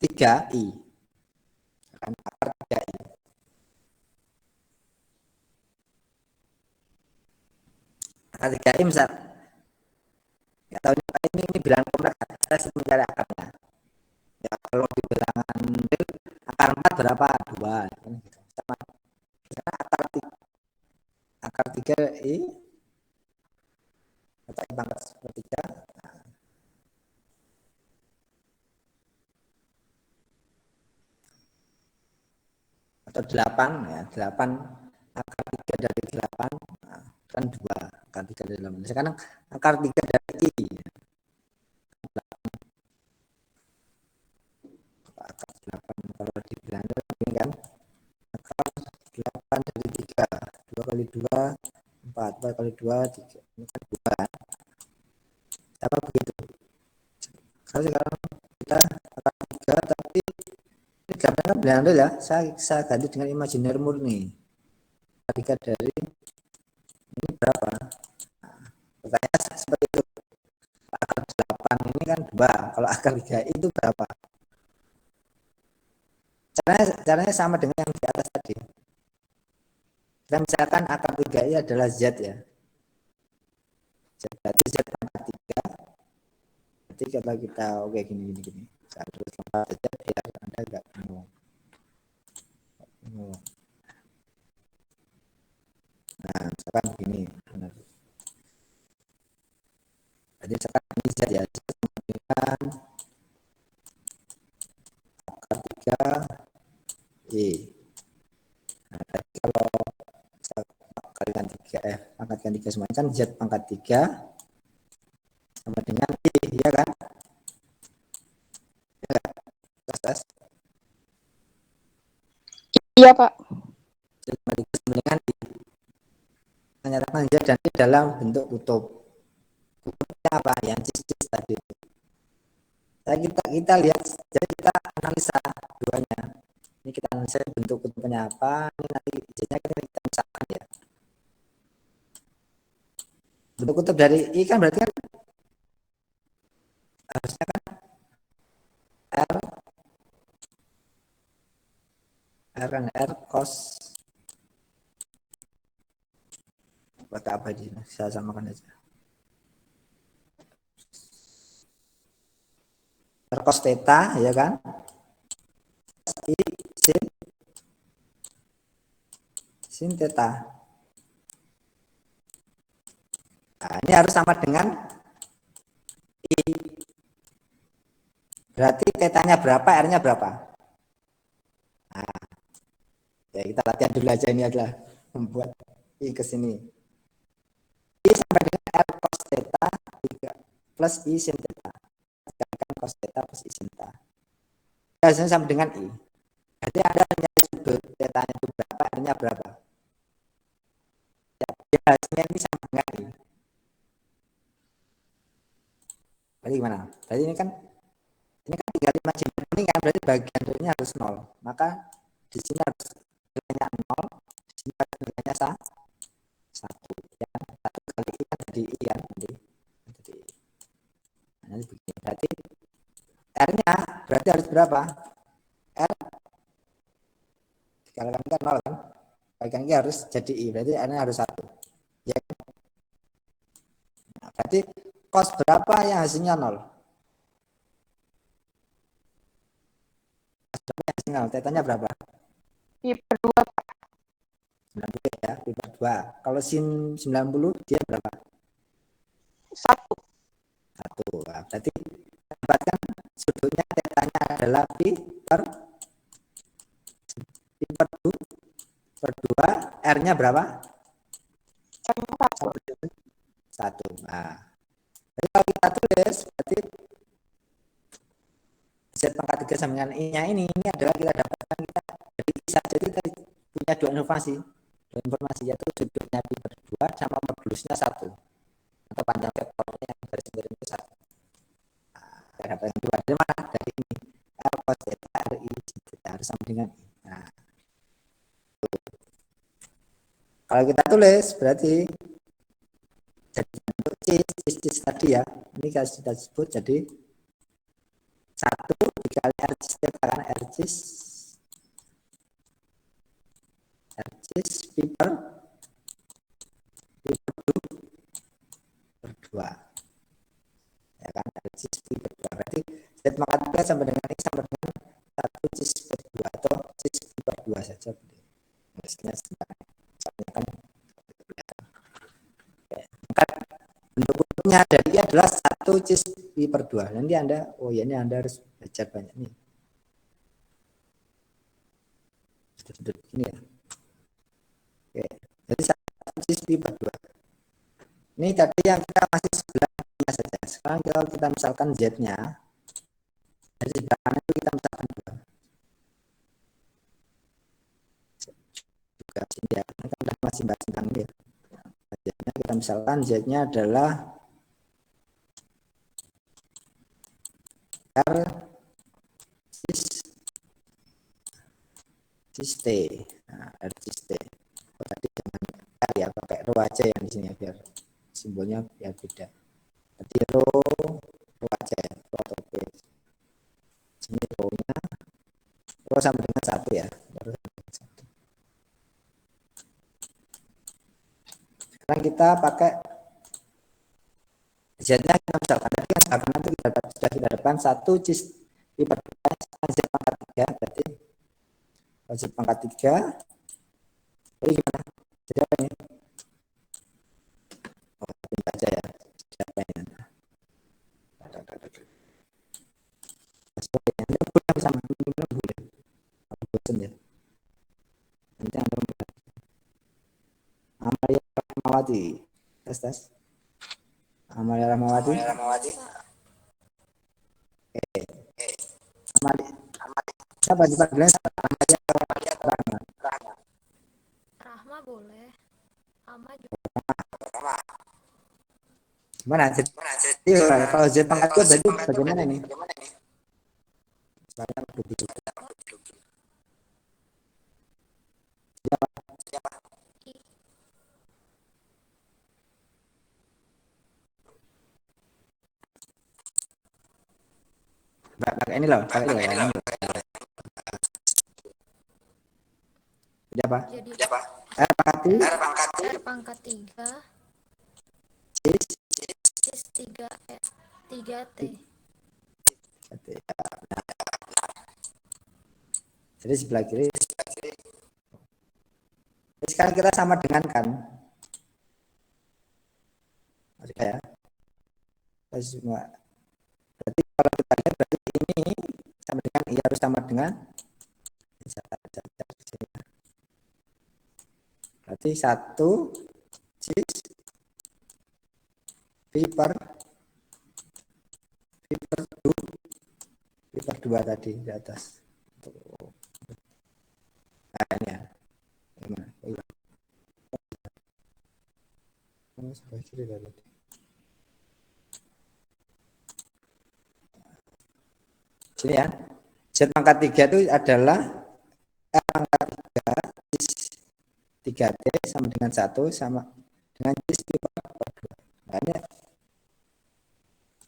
3i. Akar 3i. Akar 3i misal ya tahu ini bilangan kompleks saya mencari akarnya. Ya kalau di bilangan akar 4 berapa? 2 gitu. Sama karena akar atau 8 ya, 8 akar 3 dari 8 nah, kan 2 akar 3 dari 8. Sekarang akar 3 dari I. Akar 8 kalau dibilangnya ini kan akar 8 dari 3. 2 kali 2 4, 4 kali 2 3. Ini kan 2. Apa begitu? Kalau sekarang kita akar 3 tapi ini gambarnya Belanda ya, saya ganti dengan imajiner murni. Akar 3 dari ini berapa? Nah, pertanyaan seperti itu. Akar 8 ini kan 2, kalau akar 3 itu berapa? Caranya sama dengan yang di atas tadi. Kita misalkan akar 3 ini adalah Z ya. Z berarti Z pangkat 3. Nanti kalau kita oke gini. Saya terus lompat saja biar Anda enggak bingung. Nah, misalkan begini. Jadi sekarang ini Z ya. Z dengan akar 3 I. Nah, tadi kalau saya kalikan 3 pangkatkan 3 semuanya kan Z pangkat 3 sama dengan I, ya kan? Ya, tes. Iya, Pak. Z pangkat 3 sama dengan I. Menyatakan Z dan I dalam bentuk kutub. Kutubnya apa? Yang cis-cis tadi. Kita lihat, jadi kita analisa duanya. Ini kita analisa bentuk kutubnya apa. Ini nanti Z-nya kita misalkan ya. Bentuk kutub dari I kan berarti kan harusnya kan R cos pakai apa di sini? Saya samakan aja. R cos theta ya kan? I sin theta. Nah, ini harus sama dengan I. Berarti tetanya berapa, R-nya berapa? Nah, ya kita latihan dulu aja, ini adalah membuat I ke sini. I sama dengan R cos theta plus I sin theta. Sekarang cos theta plus I sin theta. Hasilnya sama dengan I. Jadi Anda mencari sudut tetanya itu berapa, R-nya berapa. Ya, hasilnya ini sama dengan I. Berarti gimana? Berarti ini kan tinggal imajiner ini kan, berarti bagian dari-nya harus 0. Maka di sini harus nilainya 0, di sini harus nilainya 1. Ya, 1 kali I kan jadi I kan nanti. Nanti begini. Berarti R-nya berarti harus berapa? R dikalikan kan 0 kan? Bagian ini harus jadi I, berarti R-nya harus 1. Ya. Nah, berarti cos berapa yang hasilnya 0? Tetanya berapa? Pi per 2, Pak. 90 ya, pi per 2. Kalau sin 90 dia berapa? 1. 1. Nah, berarti dapatkan sudutnya tetanya adalah pi per 2, R-nya berapa? 1. Nah, jadi kalau kita tulis berarti Z pangkat 3 sama dengan I-nya ini adalah kita dapatkan kita dari I saja kita punya dua informasi yaitu sudutnya pi per 2 sama modulusnya 1 atau panjang vektornya yang dari sumber itu 1. Nah, kita dapatkan dua dari mana? Dari ini R cos theta R I sin theta harus sama dengan I. Nah, kalau kita tulis berarti jadi bentuk cis tadi ya, ini kita sudah sebut jadi 1 dikali R cis theta kan R cis pi per 2 ya kan, R cis pi per 2 berarti Z pangkat 3 sama dengan I sama dengan 1 cis per 2 atau cis pi per 2 saja. Bentuk kutubnya dari I adalah 1 cis pi per 2. Nanti Anda, oh ya ini Anda harus baca banyak nih. sudut ini ya. Oke, jadi 1 cis pi per 2. Ini tadi yang kita masih sebelah kanan saja. Sekarang kalau kita misalkan z-nya dari sebelah kanan itu kita misalkan 2 juga sini ya. Kita udah masih bahas tentang ini ya. Z-nya kita misalkan z-nya adalah r cis t. Nah, r cis t. Oh, tadi jangan r ya, pakai rho aja yang di sini ya, biar simbolnya biar beda. Jadi rho aja ya, rho atau p. Sini rho-nya rho sama dengan 1 ya. Sekarang kita pakai z-nya kita misalkan tadi kan sebelah kanan itu sudah kita depan 1 cis pi per 2 z pangkat 3, berarti z pangkat 3. Jadi gimana? Jadi apa ini? Oh, ini aja ya. Jadi apa ini? Ini boleh sama, ini boleh. Aku bosan ya. Nanti Anda Amalia Rahmawati. Tes. Amalia Rahmawati. Oke. Amalia. Siapa dipanggilnya? Amalia Rahma. Rahma boleh. Ama juga. Gimana? Jadi kalau Z pangkat 2 berarti bagaimana nih? Saya begitu. Pakai ini loh, pakai ini ya. Jadi apa? Jadi R pangkat R pangkat 3 cis cis 3T. Jadi sebelah kiri. Jadi sekarang kita sama dengan kan? Maksudnya ya. Semua. Berarti kalau kita lihat berarti ini sama dengan I harus sama dengan berarti 1 cis pi per 2 tadi di atas. Nah, ini ya. Gimana? Oh, iya. Sebelah kiri tadi. Sini ya. Z pangkat 3 itu adalah R pangkat 3 cis 3T sama dengan 1 sama dengan cis pi per 2. Nah, ini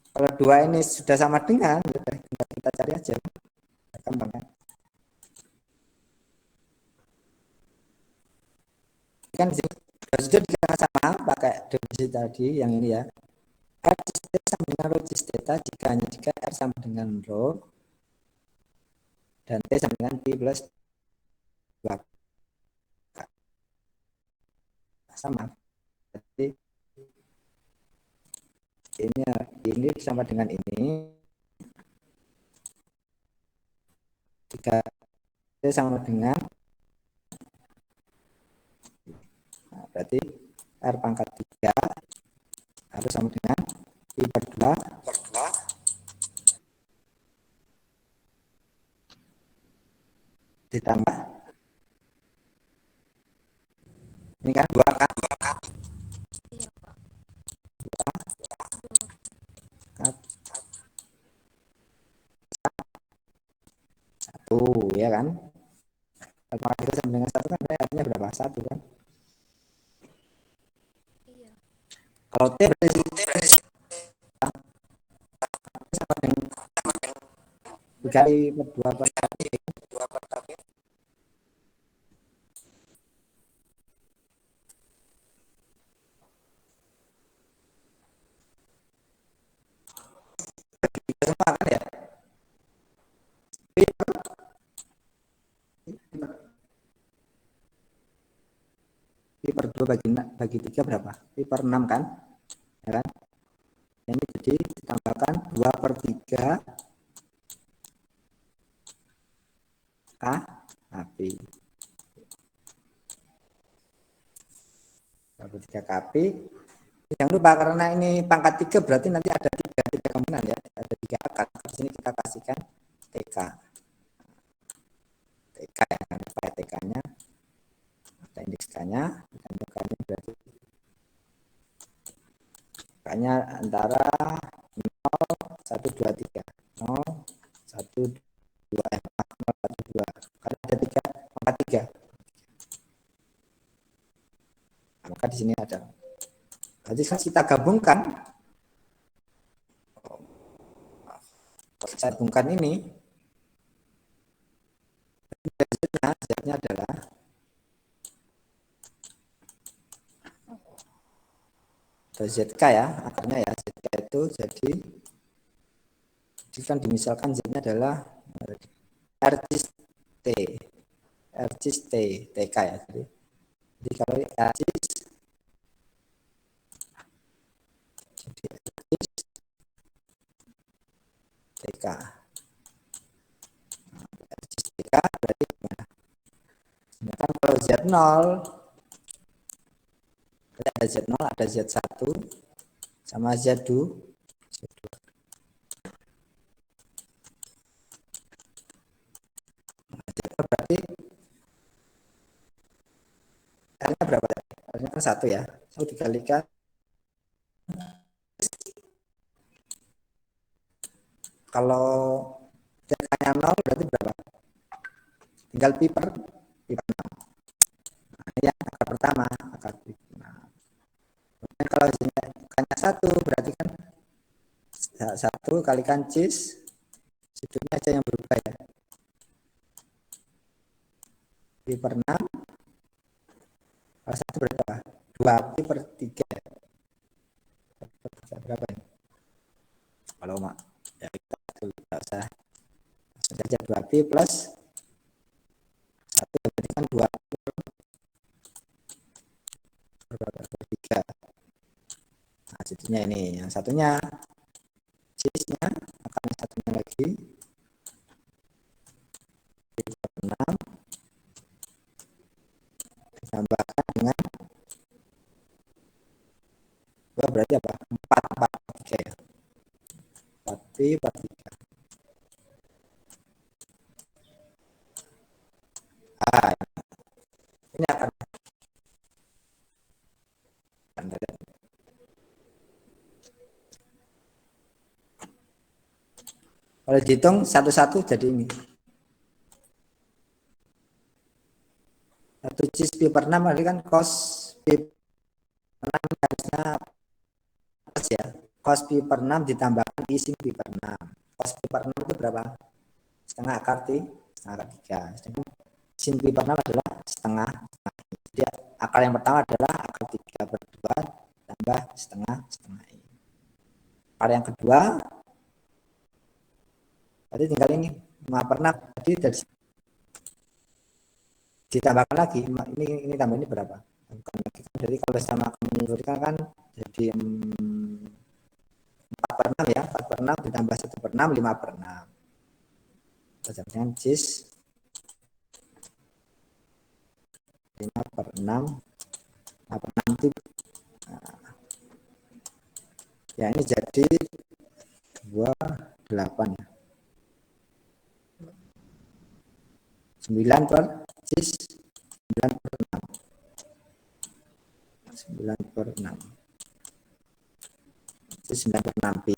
kalau 2 ini sudah sama dengan, kita cari aja. Gampang kan? Kan sudah dikatakan sama pakai definisi tadi yang ini ya. R cis T sama dengan rho cis theta jika R sama dengan rho dan T sama dengan pi plus 2. Sama. Jadi ini sama dengan ini. Jika T sama dengan berarti R pangkat 3 harus sama dengan pi per 2 ditambah ini kan 2 kan? Iya, Pak. 1 ya kan? Kalau kita sama dengan 1 kan artinya berapa? 1 kan? Iya. Kalau T berarti sama dengan dikali per 2 per 1. Semua kan ya? Pi per 2 bagi 3 berapa? Pi per 6 kan? Ya kan? Ini jadi ditambahkan 2 per 3 K HP. 43 kp. Jangan lupa karena ini pangkat 3 berarti nanti ada tiga kemungkinan ya, ada 3 akar. Di sini kita kasihkan TK. TK ya, kan TK-nya. Ada indeks K-nya, dan K-nya berarti K-nya antara 0, 1, 2, 3. 0, 1, 2, 0, 1, 2. Karena ada 3, pangkat 3. Maka di sini ada. Jadi kita gabungkan, saya gabungkan ini, Z-nya adalah ZK ya, akarnya ya, ZK itu jadi kan dimisalkan Z-nya adalah RCS T, RCS T, TK ya. Jadi kalau RCS TK. TK berarti gimana? Sedangkan kalau Z0 ada Z0, ada Z1 sama Z2. Berarti R-nya berapa? R-nya kan 1 ya. 1 dikalikan kalau TK-nya 0 berarti berapa? Tinggal pi per 6. Nah, ini yang akar pertama, akar pi. Nah, kalau K-nya 1 berarti kan 1 kalikan cis, sudutnya aja yang berubah ya. Pi per 6. Kalau 1 berapa? 2 pi per 3. Berapa ini? Kalau mak ya kita tidak usah, langsung saja 2 pi plus 1 berarti kan 2 per 3. Nah, jadinya ini yang satunya cisnya akan satunya lagi pi per 6 ditambahkan dengan 2 berarti apa? 4 per 3 ya. 4 pi per 3. Ah, ini akan kalau dihitung satu-satu jadi ini 1 cis pi per 6 berarti kan cos pi per 6 harusnya cos ya, cos pi per 6 ditambahkan i sin pi per 6. Cos pi per 6 itu berapa? Setengah akar T, setengah akar 3. Sin pi per 6 adalah setengah. Jadi akar yang pertama adalah akar 3 per 2 tambah setengah i. Akar yang kedua berarti tinggal ini 5 per 6. Jadi dari ditambahkan lagi ini tambah ini berapa? Jadi kalau sama menurutkan kan jadi 4 per 6 ya, 4 per 6 ditambah 1 per 6, 5 per 6. Kita dengan cis 5 per 6, 5 per 6 itu nah, ya ini jadi 28 ya. 9 per cis 9 per 6. 9 per 6. Cis 9 per 6 pi.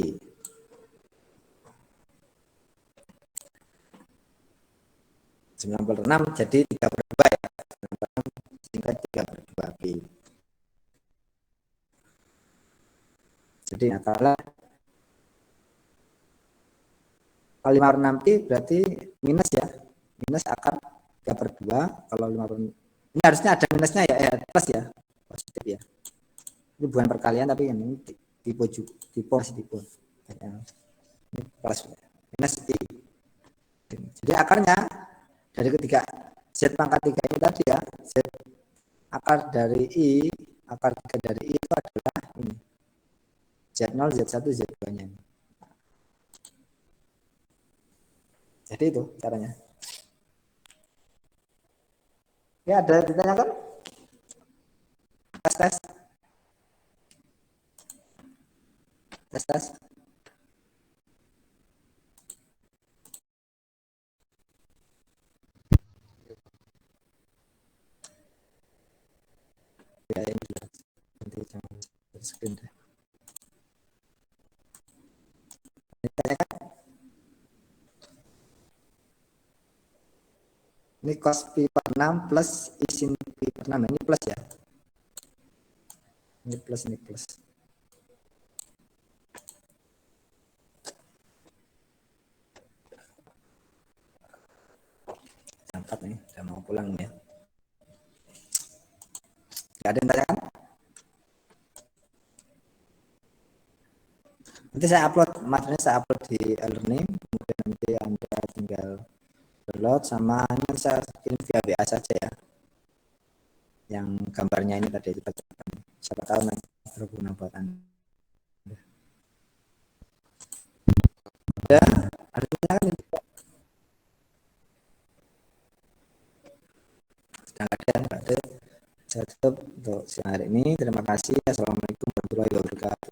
Sembilan per 6 jadi 3 per 2 ya. 9 per 6 sehingga 3 per 2 pi. Jadi kalau 5 per 6 pi berarti minus ya. Minus akar 3 per 2. Kalau 5 per 6. Ini harusnya ada minusnya ya, plus ya. Positif ya. Ini bukan perkalian tapi ini tipe masih tipe. Ini plus minus i. Jadi akarnya dari ketiga Z pangkat 3 ini tadi ya, Z akar dari I, akar 3 dari I itu adalah ini. Z0, Z1, Z2-nya. Jadi itu caranya. Ya, ada ditanyakan? Tes. atas. Ya ini jelas. Nanti jangan screen deh. Ini cos pi per 6 plus isin pi per 6. Ini plus ya. Ini plus, ini plus. Sampai nih, udah mau pulang ya. Gak ada yang tanya kan? Nanti saya upload, materinya saya upload di e-learning, kemudian nanti Anda tinggal download sama ini saya kirim via WA saja ya. Yang gambarnya ini tadi kita coba. Siapa tahu nanti berguna buat Anda. Udah, ada yang tanya kan? Sudah nggak ada. Saya tutup untuk siang hari ini. Terima kasih. Assalamualaikum warahmatullahi wabarakatuh.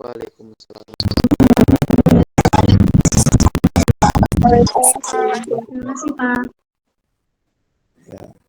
Waalaikumsalam. Terima kasih, Pak. Ya.